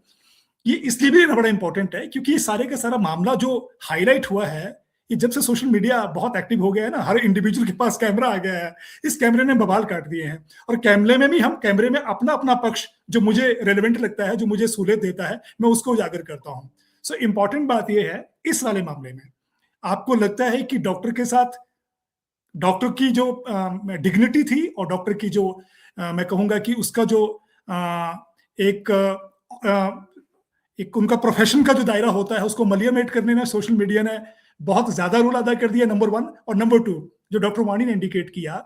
ये इसलिए भी बड़ा इंपॉर्टेंट है क्योंकि ये सारे का सारा मामला जो हाईलाइट हुआ है, ये जब से सोशल मीडिया बहुत एक्टिव हो गया है ना, हर इंडिविजुअल के पास कैमरा आ गया है, इस कैमरे ने बवाल काट दिए हैं। और कैमरे में भी हम कैमरे में अपना अपना पक्ष जो मुझे रेलेवेंट लगता है, जो मुझे सहूलियत देता है, मैं उसको उजागर करता हूं। सो इंपॉर्टेंट बात यह है इस वाले मामले में, आपको लगता है कि डॉक्टर के साथ डॉक्टर की जो डिग्निटी थी और डॉक्टर की जो मैं कहूंगा कि उसका जो एक एक उनका प्रोफेशन का जो दायरा होता है, उसको मलियामेट करने में सोशल मीडिया ने बहुत ज्यादा रोल अदा कर दिया, नंबर 1। और नंबर 2, जो डॉक्टर वाणी ने इंडिकेट किया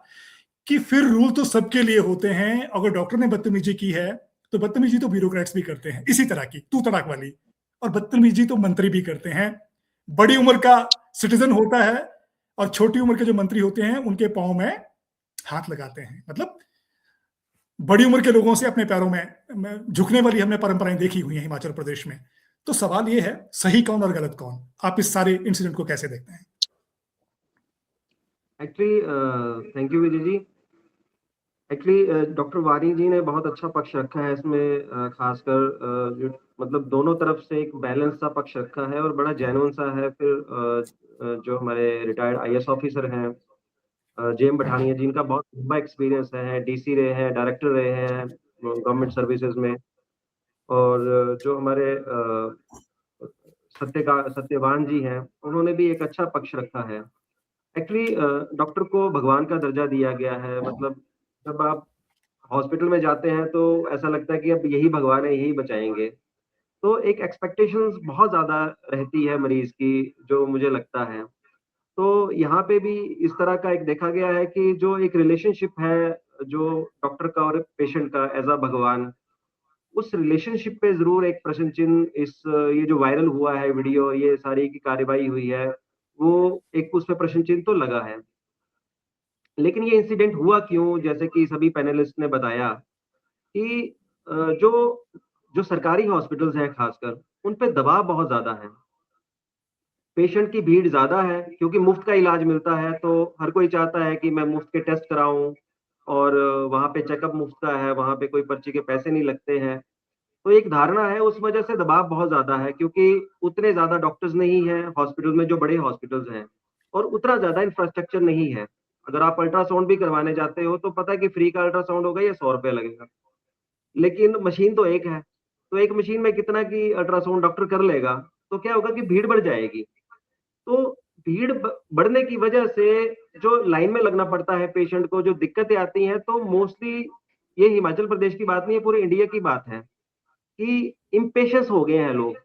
कि फिर रूल तो सबके लिए होते हैं। अगर डॉक्टर ने बदतमीजी की है तो बदतमीजी तो ब्यूरोक्रेट्स भी करते हैं, इसी तरह की तू तड़ाक वाली। और बदतमीजी तो मंत्री भी करते हैं। बड़ी उम्र का सिटीजन होता है और छोटी उम्र के जो मंत्री होते हैं उनके पांव में हाथ लगाते हैं। मतलब बड़ी उम्र के लोगों से अपने पैरों में झुकने वाली हमने परंपराएं देखी हुई हैं हिमाचल प्रदेश में। तो सवाल ये है, सही कौन और गलत कौन? आप इस सारे इंसिडेंट को कैसे देखते हैं? Actually thank you Vijay ji. Actually doctor Wani ji ने बहुत अच्छा पक्ष रखा है इसमें, खासकर जो मतलब दोनों तरफ से एक बैलेंस सा पक्ष रखा है और बड़ा जेन्युइन सा है। फिर जो हमारे रिटायर्ड आईएएस ऑफिसर हैं, जेएम पठानिया जी, इनका बहुत लंबा एक्सपीरियंस है, डीसी रहे हैं, डायरेक्टर रहे हैं गवर्नमेंट सर्विसेज में। और जो हमारे सत्यवान जी हैं, उन्होंने भी एक अच्छा पक्ष रखा है। एक्चुअली डॉक्टर को भगवान का दर्जा दिया गया है, मतलब जब आप हॉस्पिटल में जाते हैं तो ऐसा लगता है कि अब यही भगवान है, यही बचाएँगे। तो एक एक्सपेक्टेशंस बहुत ज़्यादा रहती है मरीज़ की, जो मुझे लगता है। तो यहाँ पे भी इस तरह का एक देखा गया है कि जो एक रिलेशनशिप है, जो डॉक्टर का और पेशेंट का एज़ अ भगवान, उस रिलेशनशिप पे ज़रूर एक प्रश्न चिन्ह ये जो वायरल हुआ है वीडियो, ये सारी की कार्रवाई हुई है, वो एक उस पे प्रश्न चिन्ह तो लगा है। लेकिन ये इंसिडेंट हुआ क्यों? जैसे कि सभी पैनलिस्ट ने बताया कि जो जो सरकारी हॉस्पिटल्स हैं खासकर, उन पे दबाव बहुत ज़्यादा है। पेशेंट की भीड़ ज़्यादा है क्योंकि मुफ्त का इलाज मिलता है, तो हर कोई चाहता है कि मैं मुफ्त के टेस्ट कराऊँ और वहाँ पे चेकअप मुफ्त का है, वहाँ पे कोई पर्ची के पैसे नहीं लगते हैं। तो एक धारणा है, उस वजह से दबाव बहुत ज़्यादा है क्योंकि उतने ज़्यादा डॉक्टर्स नहीं हैं हॉस्पिटल में, जो बड़े हॉस्पिटल्स हैं, और उतना ज़्यादा इंफ्रास्ट्रक्चर नहीं है। अगर आप अल्ट्रासाउंड भी करवाने जाते हो तो पता है कि फ्री का अल्ट्रासाउंड होगा या ₹100 लगेगा। लेकिन मशीन तो एक है, तो एक मशीन में कितना की अल्ट्रासाउंड डॉक्टर कर लेगा, तो क्या होगा कि भीड़ बढ़ जाएगी। तो भीड़ बढ़ने की वजह से जो लाइन में लगना पड़ता है पेशेंट को, जो दिक्कतें आती हैं, तो मोस्टली ये हिमाचल प्रदेश की बात नहीं है, पूरे इंडिया की बात है कि इम्पेशंस हो गए हैं लोग,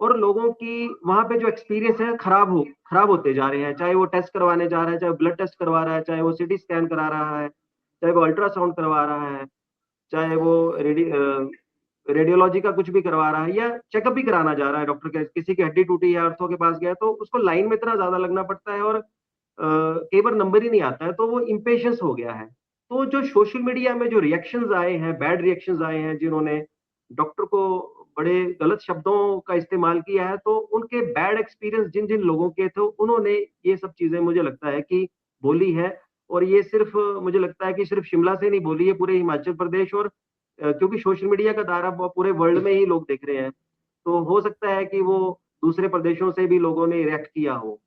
और लोगों की वहाँ पे जो एक्सपीरियंस है खराब होते जा रहे हैं। चाहे वो टेस्ट करवाने जा रहा है, चाहे वो ब्लड टेस्ट करवा रहा है, चाहे वो सीटी स्कैन करा रहा है, चाहे वो अल्ट्रासाउंड करवा रहा है, चाहे वो रेडियोलॉजी का कुछ भी करवा रहा है या चेकअप भी कराना जा रहा है डॉक्टर के, किसी की हड्डी टूटी है, आर्थो के पास गया, तो उसको लाइन में इतना ज़्यादा लगना पड़ता है और कई बार नंबर ही नहीं आता है, तो वो इम्पेशंस हो गया है। तो जो सोशल मीडिया में जो रिएक्शंस आए हैं, बैड रिएक्शंस आए हैं, जिन्होंने डॉक्टर को बड़े गलत शब्दों का इस्तेमाल किया है, तो उनके बैड एक्सपीरियंस जिन-जिन लोगों के थे, उन्होंने ये सब चीज़ें मुझे लगता है कि बोली है, और ये सिर्फ़ मुझे लगता है कि सिर्फ़ शिमला से नहीं बोली है, पूरे हिमाचल प्रदेश और क्योंकि सोशल मीडिया का दायरा पूरे वर्ल्ड में ही लोग देख रहे हैं, तो हो सकता है कि वो दूसरे प्रदेशों से भी लोगों ने रिएक्ट किया हो।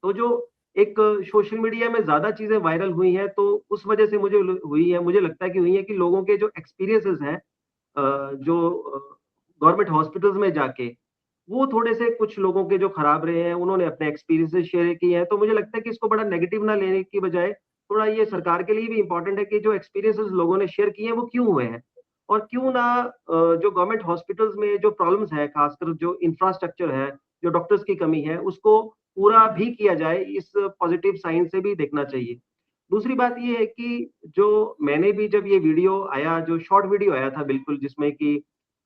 तो जो एक सोशल मीडिया में ज़्यादा चीज़ें वायरल हुई हैं, तो उस वजह से मुझे लगता है कि हुई है कि लोगों के जो एक्सपीरियंसेस हैं, जो गवर्नमेंट हॉस्पिटल्स में जाके, वो थोड़े से कुछ लोगों के जो खराब रहे हैं, उन्होंने अपने एक्सपीरियंसेस शेयर किए हैं। तो मुझे लगता है कि इसको बड़ा नेगेटिव ना लेने की बजाय, थोड़ा ये सरकार के लिए भी इम्पोर्टेंट है कि जो एक्सपीरियंसेस लोगों ने शेयर किए हैं, वो क्यों हुए हैं? और क्यों ना जो गवर्नमेंट हॉस्पिटल्स में जो प्रॉब्लम्स है, खासकर जो इंफ्रास्ट्रक्चर है, जो डॉक्टर्स की कमी है, उसको पूरा भी किया जाए, इस पॉजिटिव साइन से भी देखना चाहिए। दूसरी बात ये है कि जो मैंने भी जब ये वीडियो आया, जो शॉर्ट वीडियो आया था बिल्कुल, जिसमें कि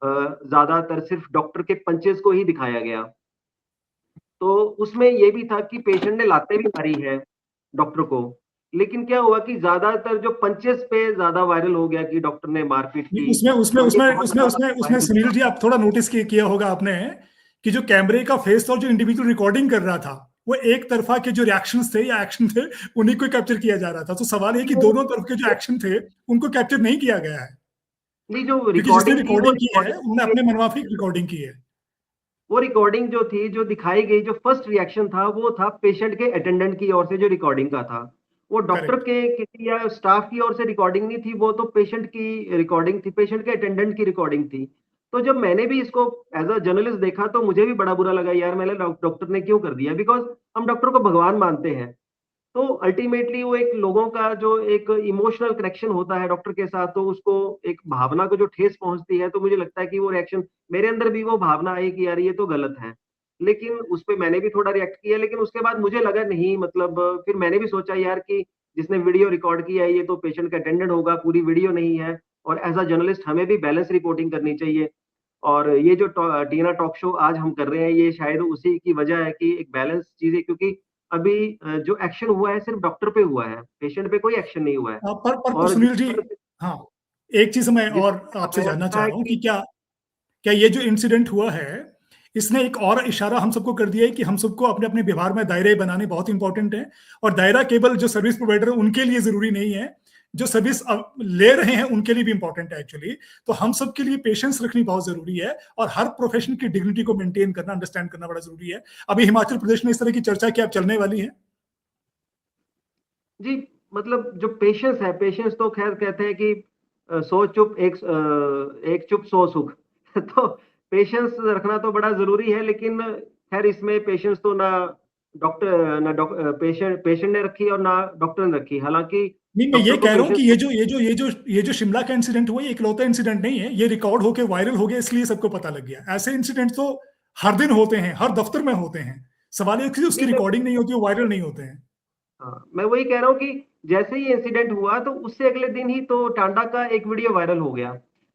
ज़्यादातर सिर्फ़ डॉक्टर के पंचेज़ को ही दिखाया गया। तो उसमें ये भी था कि पेशेंट ने लातें भी मारी हैं डॉक्टर को। लेकिन क्या हुआ कि ज़्यादातर जो पंचेज़ पे ज़्यादा वायरल हो गया कि डॉक्टर ने मारपीट की, उसमें उसमें और ये उसमें बहुत उसमें ज़्यादा उसमें उसमें वायरल सुनील हुआ। जी, आप थोड़ा नोटिस किया होगा आपने कि जो कैमरे का फेस था और जो इंडिविजुअल रिकॉर्डिंग कर रहा था, वो एक तरफा के जो रिएक्शंस थे या एक्शन थे, उन्हीं को कैप्चर किया जा रहा था। तो सवाल ये कि दोनों तरफ के जो एक्शन थे, उनको कैप्चर नहीं किया गया है, नहीं, जो क्योंकि जिसने रिकॉर्डिंग थी वो रिकॉर्डिंग की है, उन्होंने अपने रिकॉर्डिंग मनमाफिक रिकॉर्डिंग की है। वो रिकॉर्डिंग जो थी, जो दिखाई गई, जो फर्स्ट रिएक्शन था, वो था पेशेंट के अटेंडेंट की ओर से, जो रिकॉर्डिंग का था। वो डॉक्टर करेक्ट। के किसी या स्टाफ की ओर से रिकॉर्डिंग नहीं थी, वो तो पेशेंट की रिकॉर्डिंग थी, पेशेंट के अटेंडेंट की रिकॉर्डिंग थी। तो जब मैंने भी इसको एज़ अ जर्नलिस्ट देखा, तो मुझे भी बड़ा बुरा लगा, यार मैंने डॉक्टर ने क्यों कर दिया? बिकॉज़ हम डॉक्टर को भगवान मानते हैं। तो अल्टीमेटली वो एक लोगों का जो एक इमोशनल कनेक्शन होता है डॉक्टर के साथ, तो उसको एक भावना को जो ठेस पहुँचती है, तो मुझे लगता है कि वो रिएक्शन, मेरे अंदर भी वो भावना आई कि यार ये तो गलत है। लेकिन उस पे मैंने भी थोड़ा रिएक्ट किया, लेकिन उसके बाद मुझे लगा नहीं, मतलब फिर मैंने भी सोचा यार कि जिसने वीडियो रिकॉर्ड किया है, ये तो पेशेंट का अटेंडेंट होगा, पूरी वीडियो नहीं है, और एज़ अ जर्नलिस्ट हमें भी बैलेंस रिपोर्टिंग करनी चाहिए। और ये जो टीना टॉक शो आज हम कर रहे हैं, ये शायद उसी की वजह है कि एक बैलेंस चीज़ें, क्योंकि अभी जो एक्शन हुआ है सिर्फ़ डॉक्टर पे हुआ है, पेशेंट पे कोई एक्शन नहीं हुआ है। पर और सुनील जी, हाँ, एक चीज मैं जिस और आपसे बताया जानना जाता चाह है रहा हूँ कि कि क्या क्या ये जो इंसिडेंट हुआ है, इसने एक और इशारा हम सबको कर दिया है कि हम सबको अपने अपने व्यवहार में दायरे बनाने बहुत इंपॉर्टेंट है। और दायरा केवल जो सर्विस प्रोवाइडर है उनके लिए जरूरी नहीं है, जो सर्विस ले रहे हैं उनके लिए भी इंपॉर्टेंट है एक्चुअली। तो हम सबके लिए पेशेंस रखनी बहुत जरूरी है, और हर प्रोफेशन की डिग्निटी को मेंटेन करना, अंडरस्टैंड करना बड़ा जरूरी है। अभी हिमाचल प्रदेश में इस तरह की चर्चा क्या अब चलने वाली है? जी, मतलब जो पेशेंस है, पेशेंस तो ख़ैर कहते हैं कि 100 चुप एक चुप 100 सुख। तो पेशेंस रखना तो बड़ा ज़रूरी है, लेकिन खैर इसमें पेशेंस तो पेशेंट ने रखी और ना डॉक्टर ने रखी। हालाँकि नहीं, मैं ये डॉक्टर को कह रहा हूँ कि पेशेंस ये जो शिमला का इंसिडेंट हुआ, ये इकलौता इंसिडेंट नहीं है, ये रिकॉर्ड होके वायरल हो गया इसलिए सबको पता लग गया। ऐसे इंसिडेंट तो हर दिन होते हैं, हर दफ्तर में होते हैं। सवाल है कि उसकी नहीं, रिकॉर्डिंग नहीं होती, वो वायरल नहीं होते हैं। हाँ, मैं वही कह रहा हूँ कि जैसे ही इंसिडेंट हुआ तो उससे अगले दिन ही तो टांडा का एक वीडियो वायरल हो गया,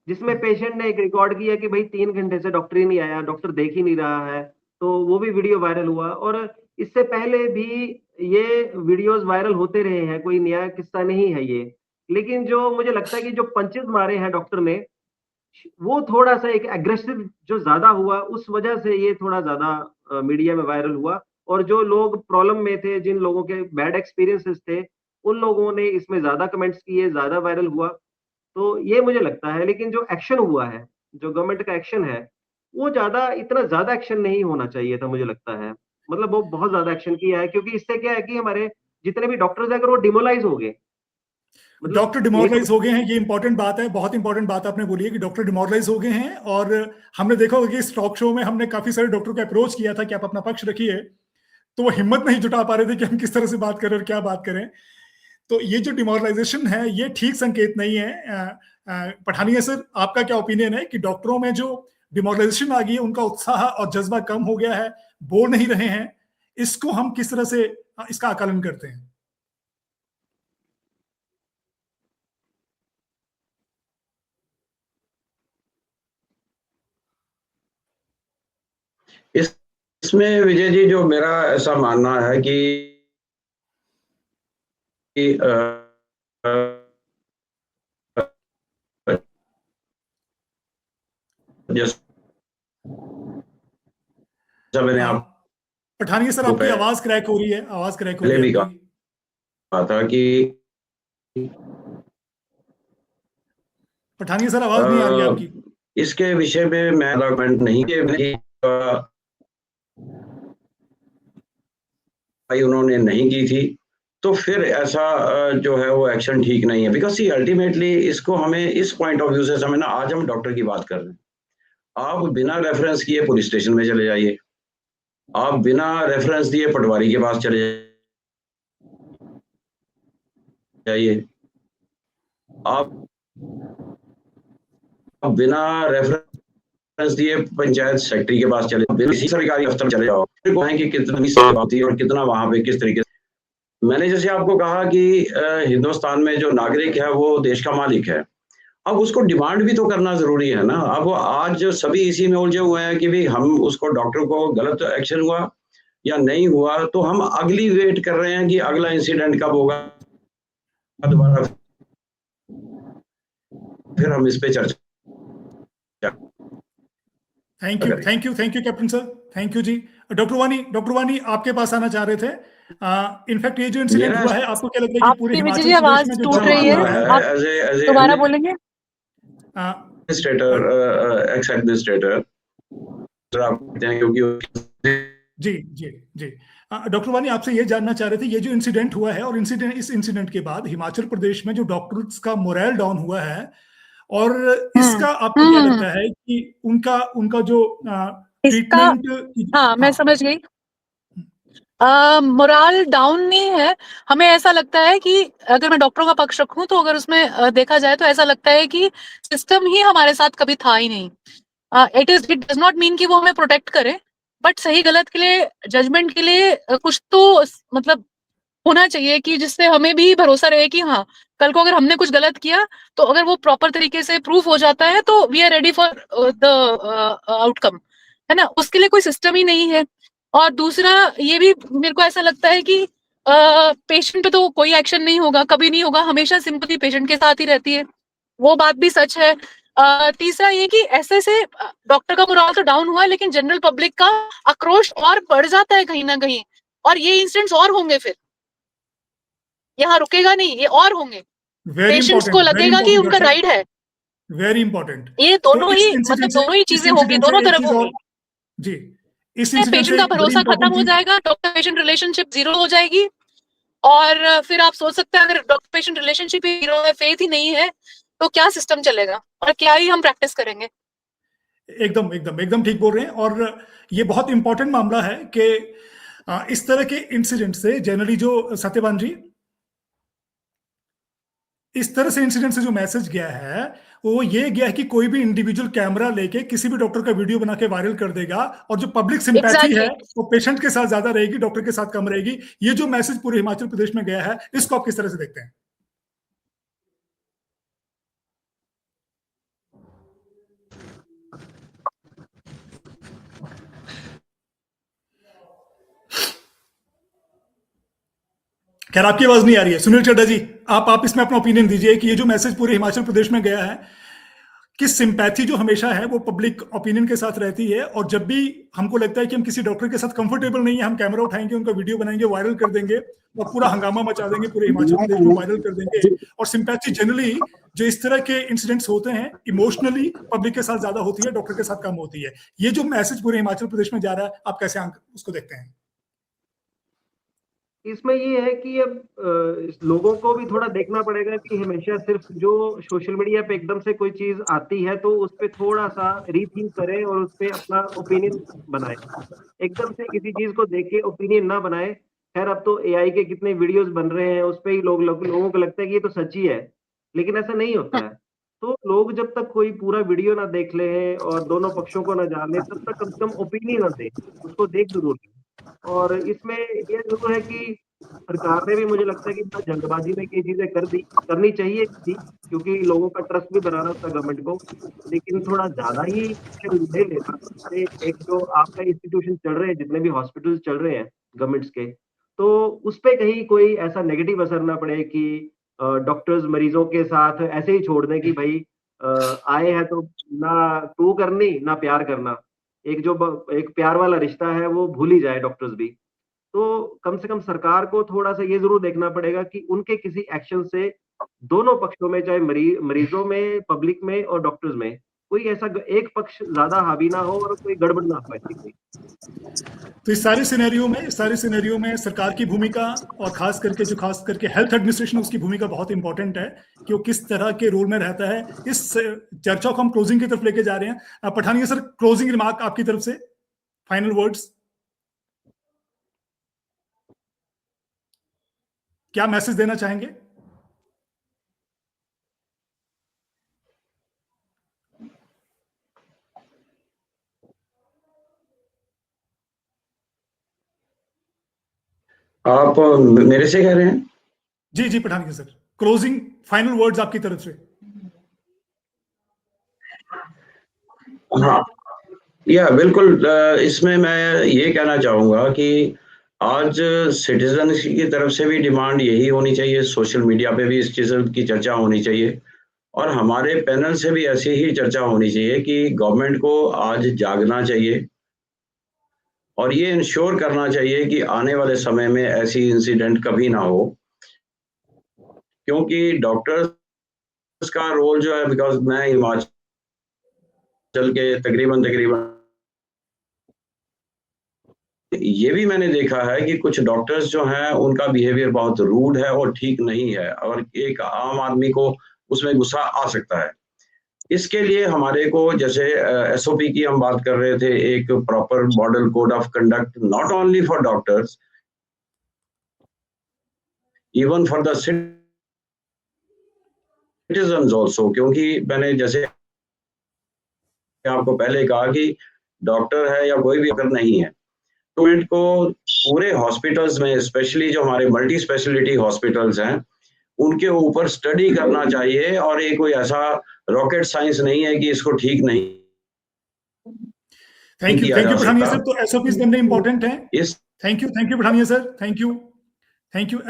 जिसमें पेशेंट ने एक रिकॉर्ड किया कि भाई 3 घंटे से डॉक्टर ही नहीं आया, डॉक्टर देख ही नहीं रहा है। तो वो भी वीडियो वायरल हुआ और इससे पहले भी ये वीडियोज़ वायरल होते रहे हैं, कोई नया किस्सा नहीं है ये। लेकिन जो मुझे लगता है कि जो पंचेज़ मारे हैं डॉक्टर ने, वो थोड़ा-सा एक एग्रेसिव जो ज़्यादा हुआ, उस वजह से ये थोड़ा ज़्यादा मीडिया में वायरल हुआ और जो लोग प्रॉब्लम में थे, जिन लोगों के बैड एक्सपीरियंसेस थे, उन लोगों ने इसमें ज़्यादा कमेंट्स किए, ज़्यादा वायरल हुआ। तो ये मुझे लगता है, लेकिन जो एक्शन हुआ है, जो गवर्नमेंट का एक्शन है, वो इतना ज़्यादा एक्शन नहीं होना चाहिए था मुझे लगता है। मतलब वो बहुत ज़्यादा एक्शन किया है क्योंकि इससे क्या है कि हमारे जितने भी डॉक्टर्स हैं, अगर वो डिमोरलाइज़ हो गए, मतलब डॉक्टर एक डिमोरलाइज हो गए हैं, ये इंपॉर्टेंट बात है, बहुत इंपॉर्टेंट बात आपने बोली है कि डॉक्टर डिमोरलाइज हो गए हैं। और हमने देखा होगा कि इस टॉक शो में हमने काफी सारे डॉक्टर को अप्रोच किया था कि आप अपना पक्ष रखिए, तो वो हिम्मत नहीं जुटा पा रहे थे कि हम किस तरह से बात करें और क्या बात करें। तो ये जो डिमोरलाइजेशन है, ये ठीक संकेत नहीं है। पठानिया सर, आपका क्या ओपिनियन है कि डॉक्टरों में जो डिमोरलाइजेशन आ गई है, उनका उत्साह और जज्बा कम हो गया है, बोल नहीं रहे हैं, इसको हम किस तरह से इसका आकलन करते हैं? इसमें विजय जी, जो मेरा ऐसा मानना है कि जैसा मैंने हाँ, आप पठानिया सर, आपकी आवाज क्रैक हो रही है, आवाज क्रैक हो रही पहले है भी आपकी। कहा था कि पठानिया सर, आवाज नहीं आ रही है आपकी। इसके विषय में मैं कमेंट नहीं भाई उन्होंने नहीं की थी, तो फिर ऐसा जो है वो एक्शन ठीक नहीं है। बिकॉज सी अल्टीमेटली इसको हमें इस पॉइंट ऑफ व्यू से समझना, आज हम डॉक्टर की बात कर रहे हैं, आप बिना रेफरेंस किए पुलिस स्टेशन में चले जाइए, आप बिना रेफरेंस दिए पटवारी के पास चले जाइए, आप बिना रेफरेंस दिए पंचायत सेक्रेटरी के पास चले जाओ, किसी सरकारी दफ्तर चले जाओ, कि कितनी सेवा होती है और कितना वहां पे किस तरीके से। मैंने जैसे आपको कहा कि हिंदुस्तान में जो नागरिक है वो देश का मालिक है, अब उसको डिमांड भी तो करना जरूरी है ना। अब आज सभी इसी में उलझे हुए हैं कि भी हम उसको डॉक्टर को गलत एक्शन हुआ या नहीं हुआ, तो हम अगली वेट कर रहे हैं कि अगला इंसिडेंट कब होगा, दोबारा फिर हम इस पे चर्चा। Thank you captain sir, thank you ji. Doctor Wani आपके पास आना चाह रहे थे। इनफैक्ट ये जो इंसिडेंट हुआ है, आपको क्या लगता है कि पूरे आपकी विजय हिमाचल जी प्रदेश आवाज में जो टूट रही है, आप दोबारा बोलेंगे? एडमिनिस्ट्रेटर, एक्स एडमिनिस्ट्रेटर क्योंकि जी जी जी। डॉक्टर वानी, आपसे ये जानना चाह रहे थे, ये जो इंसिडेंट हुआ है और इस इंसिडेंट के बाद हिमाचल प्रदेश में जो डॉक्टर्स का मोरल डाउन हुआ है, और इसका आपको क्या लगता है कि उनका उनका जो इसका ट्रीटमेंट। हाँ, मैं समझ गई। मोराल डाउन नहीं है। हमें ऐसा लगता है कि अगर मैं डॉक्टरों का पक्ष रखूं तो अगर उसमें देखा जाए तो ऐसा लगता है कि सिस्टम ही हमारे साथ कभी था ही नहीं। इट डज नॉट मीन कि वो हमें प्रोटेक्ट करे, बट सही गलत के लिए, जजमेंट के लिए कुछ तो मतलब होना चाहिए कि जिससे हमें भी भरोसा रहे कि हाँ, कल को अगर हमने कुछ गलत किया तो अगर वो प्रॉपर तरीके से प्रूफ हो जाता है तो we are ready for the outcome, है ना। उसके लिए कोई सिस्टम ही नहीं है। और दूसरा ये भी मेरे को ऐसा लगता है कि पेशेंट पे तो कोई एक्शन नहीं होगा, कभी नहीं होगा, हमेशा सिंपैथी पेशेंट के साथ ही रहती है, वो बात भी सच है। तीसरा ये कि ऐसे से डॉक्टर का मोरल तो डाउन हुआ, लेकिन जनरल पब्लिक का आक्रोश और बढ़ जाता है कहीं ना कहीं, और ये इंसिडेंट्स और होंगे, फिर यहाँ रुकेगा नहीं, ये और होंगे। पेशेंट्स को लगेगा कि उनका राइट है। Very important. ये दोनों ही मतलब दोनों ही चीजें होगी, दोनों तरफ होगी। जी, इस इंसिडेंट पेशेंट से का एक बड़ी भरोसा खत्म इंपॉर्टेंट हो चीज। जाएगा, डॉक्टर पेशेंट रिलेशनशिप जीरो हो जाएगी, और फिर आप सोच सकते हैं अगर डॉक्टर पेशेंट रिलेशनशिप ही जीरो है, फेथ ही नहीं है, तो क्या सिस्टम चलेगा और क्या ही हम प्रैक्टिस करेंगे। एकदम ठीक बोल रहे हैं। और ये बहुत इंपॉर्टेंट मामला है कि इस तरह के इंसिडेंट से जनरली जो सत्यवान जी, इस तरह से इंसिडेंट से जो मैसेज गया है वो ये गया है कि कोई भी इंडिविजुअल कैमरा लेके किसी भी डॉक्टर का वीडियो बना के वायरल कर देगा और जो पब्लिक सिंपैथी है वो पेशेंट के साथ ज्यादा रहेगी, डॉक्टर के साथ कम रहेगी। ये जो मैसेज पूरे हिमाचल प्रदेश में गया है, इसको आप किस तरह से देखते हैं? खैर आपकी आवाज नहीं आ रही है। सुनील चड्ढा जी, आप इसमें अपना ओपिनियन दीजिए कि ये जो मैसेज पूरे हिमाचल प्रदेश में गया है, कि सिंपैथी जो हमेशा है वो पब्लिक ओपिनियन के साथ रहती है, और जब भी हमको लगता है कि हम किसी डॉक्टर के साथ कंफर्टेबल नहीं है, हम कैमरा उठाएंगे, उनका वीडियो बनाएंगे, वायरल कर देंगे और पूरा हंगामा मचा देंगे, पूरे हिमाचल प्रदेश में वायरल कर देंगे। और सिंपैथी जनरली जो इस तरह के इंसिडेंट्स होते हैं इमोशनली पब्लिक के साथ ज्यादा होती है, डॉक्टर के साथ कम होती है। ये जो मैसेज पूरे हिमाचल प्रदेश में जा रहा है, आप कैसे उसको देखते हैं? इसमें ये है कि अब लोगों को भी थोड़ा देखना पड़ेगा कि हमेशा सिर्फ जो सोशल मीडिया पे एकदम से कोई चीज आती है तो उस पे थोड़ा सा रीथिंक करें और उस पे अपना ओपिनियन बनाए। एकदम से किसी चीज को देख के ओपिनियन ना बनाए। खैर अब तो एआई के कितने वीडियोस बन रहे हैं, उस पे ही लोगों को लगता है कि ये तो सच ही है, लेकिन ऐसा नहीं होता है। तो लोग जब तक कोई पूरा वीडियो ना देख ले और दोनों पक्षों को ना जान ले, तब तक कम से कम ओपिनियन ना दे, उसको देख जरूर लें। और इसमें ये जरूर है कि सरकार ने भी, मुझे लगता है कि इतना जल्दबाजी में ये चीजें करनी चाहिए थी, क्योंकि लोगों का ट्रस्ट भी बनाना था गवर्नमेंट को, लेकिन थोड़ा ज्यादा ही एक्शन ले लेना। एक जो आपका इंस्टीट्यूशन चल रहे हैं, जितने भी हॉस्पिटल चल रहे हैं गवर्नमेंट्स के, तो उस पे कहीं कोई ऐसा नेगेटिव असर ना पड़े कि डॉक्टर्स मरीजों के साथ ऐसे ही छोड़ दें कि भाई आए हैं तो ना टू करनी ना प्यार करना, एक प्यार वाला रिश्ता है वो भूल ही जाए डॉक्टर्स भी। तो कम से कम सरकार को थोड़ा-सा ये ज़रूर देखना पड़ेगा कि उनके किसी एक्शन से दोनों पक्षों में, चाहे मरीजों में, पब्लिक में और डॉक्टर्स में, कोई ऐसा एक पक्ष ज़्यादा हावी ना हो और कोई गड़बड़ ना हो ऐसी कोई। तो इस सारे सिनेरियो में सरकार की भूमिका, और खास करके हेल्थ एडमिनिस्ट्रेशन, उसकी भूमिका बहुत इंपॉर्टेंट है कि वो किस तरह के रोल में रहता है। इस चर्चा को हम क्लोजिंग की तरफ लेके जा रहे हैं। पठानिया सर, क्लोजिंग रिमार्क आपकी तरफ से, फाइनल वर्ड्स, क्या मैसेज देना चाहेंगे? आप मेरे से कह रहे हैं? जी Pathania sir, closing final words आपकी तरफ से। हाँ, या बिल्कुल। इसमें मैं ये कहना चाहूंगा कि आज सिटीजन की तरफ से भी डिमांड यही होनी चाहिए, सोशल मीडिया पे भी इस चीज की चर्चा होनी चाहिए, और हमारे पैनल से भी ऐसी ही चर्चा होनी चाहिए कि गवर्नमेंट को आज जागना चाहिए और ये इंश्योर करना चाहिए कि आने वाले समय में ऐसी इंसिडेंट कभी ना हो, क्योंकि डॉक्टर्स का रोल जो है, बिकॉज मैं हिमाचल के तकरीबन ये भी मैंने देखा है कि कुछ डॉक्टर्स जो हैं उनका बिहेवियर बहुत रूड है और ठीक नहीं है, और एक आम आदमी को उसमें गुस्सा आ सकता है। इसके लिए हमारे को, जैसे एसओपी की हम बात कर रहे थे, एक proper model code of conduct, not only for doctors, even for the citizens also, क्योंकि मैंने जैसे आपको पहले कहा कि डॉक्टर है या कोई भी अगर नहीं है, गवर्नमेंट को पूरे हॉस्पिटल्स में, स्पेशली जो हमारे मल्टी स्पेशलिटी हॉस्पिटल्स हैं, उनके ऊपर स्टडी करना चाहिए, और ये कोई ऐसा रॉकेट साइंस नहीं है कि इसको ठीक नहीं थैंक यू पठानिया सर। तो एसओपीज बनने इंपॉर्टेंट है। इस thank you Pathania sir, thank you.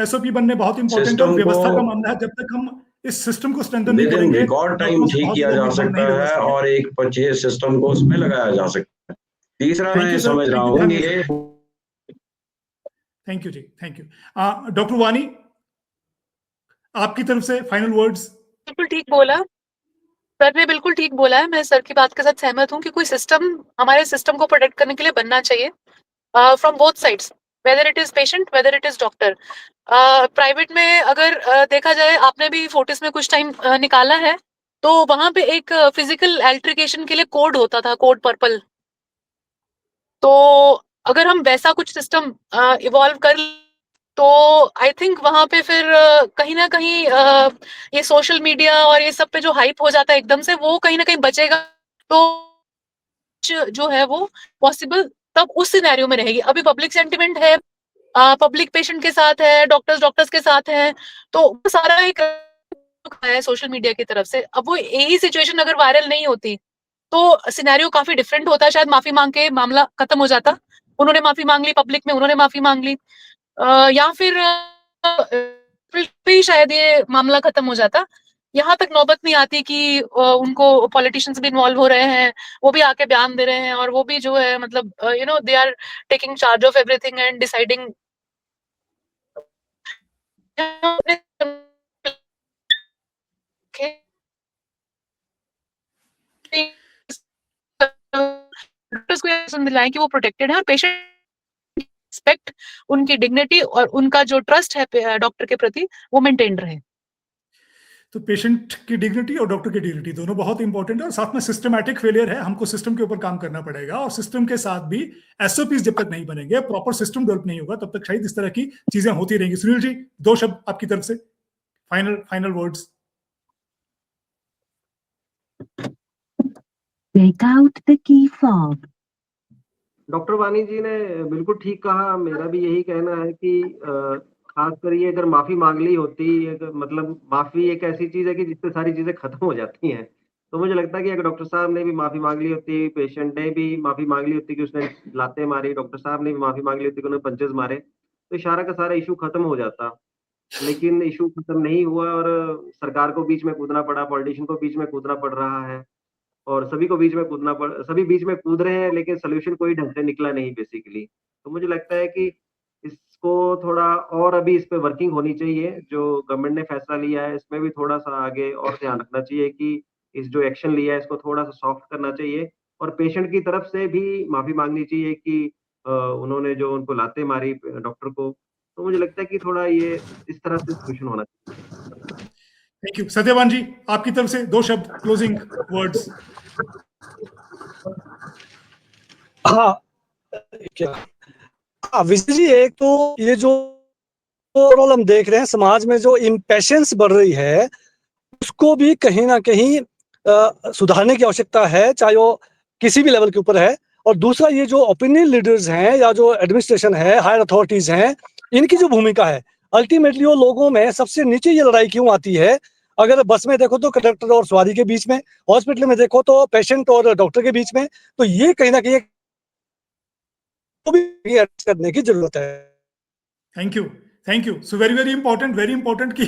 SOP बनने बहुत इंपॉर्टेंट है, व्यवस्था का मामला है। जब तक हम इस सिस्टम को स्ट्रेंथन नहीं करेंगे, रिकॉर्ड टाइम ठीक किया जा सकता है और एक अच्छे सिस्टम को उसमें लगाया जा सकता है। तीसरा मैं समझ रहा हूँ ये। Thank you ji, thank you. Doctor Wani, आपकी तरफ से फाइनल वर्ड्स। बिल्कुल ठीक बोला सर ने, बिल्कुल ठीक बोला है। मैं सर की बात के साथ सहमत हूँ कि कोई सिस्टम, हमारे सिस्टम को प्रोटेक्ट करने के लिए बनना चाहिए, from both sides, whether it is patient, whether it is doctor. Private में अगर देखा जाए, आपने भी फोर्टिस में कुछ टाइम निकाला है, तो वहां पे एक फिजिकल एल्ट्रिकेशन के लिए कोड होता था, कोड पर्पल। तो अगर हम वैसा कुछ सिस्टम इवॉल्व कर, तो आई थिंक वहां पे फिर कहीं ना कहीं ये सोशल मीडिया और ये सब पे जो हाइप हो जाता है एकदम से, वो कहीं ना कहीं बचेगा। तो जो है वो पॉसिबल तब उस सिनेरियो में रहेगी। अभी पब्लिक सेंटिमेंट है, पब्लिक पेशेंट के साथ है, डॉक्टर्स के साथ है, तो वो सारा एक है सोशल मीडिया की तरफ से। अब वो यही सिचुएशन अगर वायरल नहीं होती तो सिनेरियो काफी डिफरेंट होता, शायद माफी मांग के मामला खत्म हो जाता। उन्होंने माफी मांग ली पब्लिक में, उन्होंने माफी मांग ली, या फिर भी शायद ये मामला खत्म हो जाता। यहाँ तक नौबत नहीं आती कि उनको पॉलिटिशियंस भी इन्वॉल्व हो रहे हैं, वो भी आके बयान दे रहे हैं, और वो भी जो है मतलब they are taking charge of everything and deciding. Doctors को ये दिलाएं कि वो प्रोटेक्टेड है, और पेशेंट रिस्पेक्ट, उनकी डिग्निटी और उनका जो ट्रस्ट है डॉक्टर के प्रति, वो मेंटेन रहे। तो पेशेंट की डिग्निटी और डॉक्टर की डिग्निटी दोनों बहुत इंपॉर्टेंट है, और साथ में सिस्टमैटिक फेलियर है, हमको सिस्टम के ऊपर काम करना पड़ेगा, और सिस्टम के साथ भी एसओपीज जब तक नहीं बनेंगे, प्रॉपर सिस्टम डेवलप नहीं होगा, तब तक शायद इस तरह की चीजें होती रहेंगी। सुनील जी, 2 शब्द आपकी तरफ से, final words. Take out the key fob. Doctor Wani ji ने बिल्कुल ठीक कहा। मेरा भी यही कहना है कि खासकर ये अगर माफी मांग ली होती, मतलब माफी एक ऐसी चीज है कि जिससे सारी चीजें खत्म हो जाती हैं। तो मुझे लगता है कि अगर डॉक्टर साहब ने भी माफी मांग ली होती, पेशेंट ने भी माफी मांग ली होती कि उसने लातें मारी, डॉक्टर साहब ने भी माफी मांग ली होती कि उन्होंने पंचेस मारे, तो सारा का सारा इशू खत्म हो जाता। लेकिन इशू खत्म नहीं हुआ, और सरकार को बीच में कूदना पड़ा, पॉलिटिशियन को बीच में कूदना पड़ रहा है, और सभी को बीच में सभी बीच में कूद रहे हैं, लेकिन सॉल्यूशन कोई ढंग से निकला नहीं बेसिकली। तो मुझे लगता है कि इसको थोड़ा और अभी इस पे वर्किंग होनी चाहिए। जो गवर्नमेंट ने फैसला लिया है, इसमें भी थोड़ा-सा आगे और ध्यान रखना चाहिए कि इस जो एक्शन लिया है, इसको थोड़ा-सा सॉफ्ट करना चाहिए, और पेशेंट की तरफ से भी माफ़ी माँगनी चाहिए कि उन्होंने जो उनको लातें मारी डॉक्टर को। तो मुझे लगता है कि थोड़ा ये इस तरह से सॉल्यूशन होना चाहिए। Thank you. सत्यवान जी, आपकी तरफ से 2 शब्द, क्लोजिंग वर्ड्स। हाँ, क्या विजय जी, एक तो ये जो ओवरऑल हम देख रहे हैं समाज में जो इम्पेशंस बढ़ रही है, उसको भी कहीं ना कहीं सुधारने की आवश्यकता है, चाहे वो किसी भी लेवल के ऊपर है। और दूसरा, ये जो ओपिनियन लीडर्स हैं या जो एडमिनिस्ट्रेशन है, हायर अथॉरिटीज हैं, इनकी जो भूमिका है, अल्टीमेटली वो लोगों में सबसे नीचे ये लड़ाई क्यों आती है? अगर बस में देखो तो कंडक्टर और सवारी के बीच में, हॉस्पिटल में देखो तो पेशेंट और डॉक्टर के बीच में, तो ये कहीं ना कहीं तो भी एडजस्ट करने की जरूरत है। Thank you. So very important कि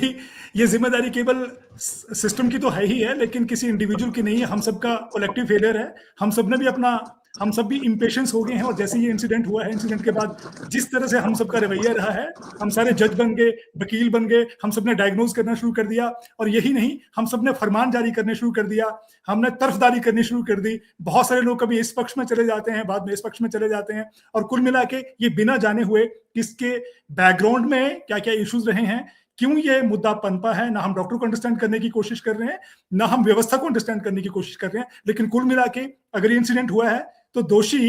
ये जिम्मेदारी केवल सिस्टम की तो है ही है, लेकिन किसी इंडिविजुअल की नहीं है, हम सबका कलेक्टिव फेलियर है। हम सब भी इम्पेशेंस हो गए हैं, और जैसे ये इंसिडेंट हुआ है, इंसिडेंट के बाद जिस तरह से हम सबका रवैया रहा है, हम सारे जज बन गए, वकील बन गए, हम सब ने डायग्नोज करना शुरू कर दिया, और यही नहीं, हम सब ने फरमान जारी करने शुरू कर दिया, हमने तरफदारी करनी शुरू कर दी। बहुत सारे लोग कभी इस पक्ष में चले जाते हैं, बाद में इस पक्ष में चले जाते हैं, और कुल मिला के ये बिना जाने हुए किसके बैकग्राउंड में क्या क्या इश्यूज रहे हैं, क्यों ये मुद्दा पनपा है, ना हम डॉक्टर को अंडरस्टैंड करने की कोशिश कर रहे हैं, ना हम व्यवस्था को अंडरस्टैंड करने की कोशिश कर रहे हैं। लेकिन कुल मिला के अगर ये इंसिडेंट हुआ है, तो दोषी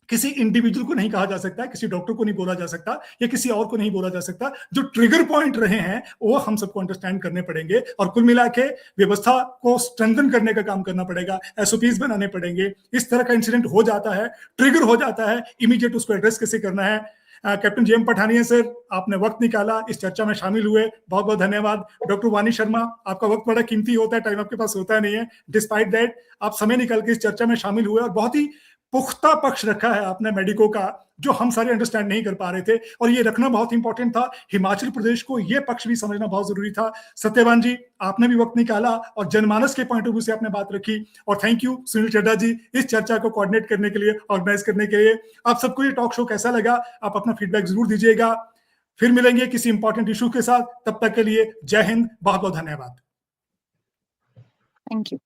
किसी इंडिविजुअल को नहीं कहा जा सकता, किसी डॉक्टर को नहीं बोला जा सकता, या किसी और को नहीं बोला जा सकता। जो ट्रिगर पॉइंट रहे हैं वो हम सबको अंडरस्टैंड करने पड़ेंगे, और कुल मिला के व्यवस्था को स्ट्रेंथन करने का काम करना पड़ेगा, एसओपीज बनाने पड़ेंगे। इस तरह का इंसिडेंट हो जाता है, ट्रिगर हो जाता है, इमीडिएट उसको एड्रेस कैसे करना है। कैप्टन जेएम पठानिया सर, आपने वक्त निकाला, इस चर्चा में शामिल हुए, बहुत बहुत धन्यवाद। डॉक्टर वानी शर्मा, आपका वक्त बड़ा कीमती होता है, टाइम आपके पास होता नहीं है, डिस्पाइट दैट आप समय निकाल के इस चर्चा में शामिल हुए, और बहुत ही पुख्ता पक्ष रखा है आपने मेडिको का, जो हम सारे अंडरस्टैंड नहीं कर पा रहे थे, और ये रखना बहुत इंपॉर्टेंट था। हिमाचल प्रदेश को ये पक्ष भी समझना बहुत जरूरी था। सत्यवान जी, आपने भी वक्त निकाला और जनमानस के पॉइंट ऑफ व्यू से आपने बात रखी, और थैंक यू सुनील चड्डा जी इस चर्चा को कोऑर्डिनेट करने के लिए, ऑर्गेनाइज करने के लिए। आप सबको ये टॉक शो कैसा लगा, आप अपना फीडबैक जरूर दीजिएगा। फिर मिलेंगे किसी इंपॉर्टेंट इशू के साथ, तब तक के लिए जय हिंद, बहुत बहुत धन्यवाद। Thank you.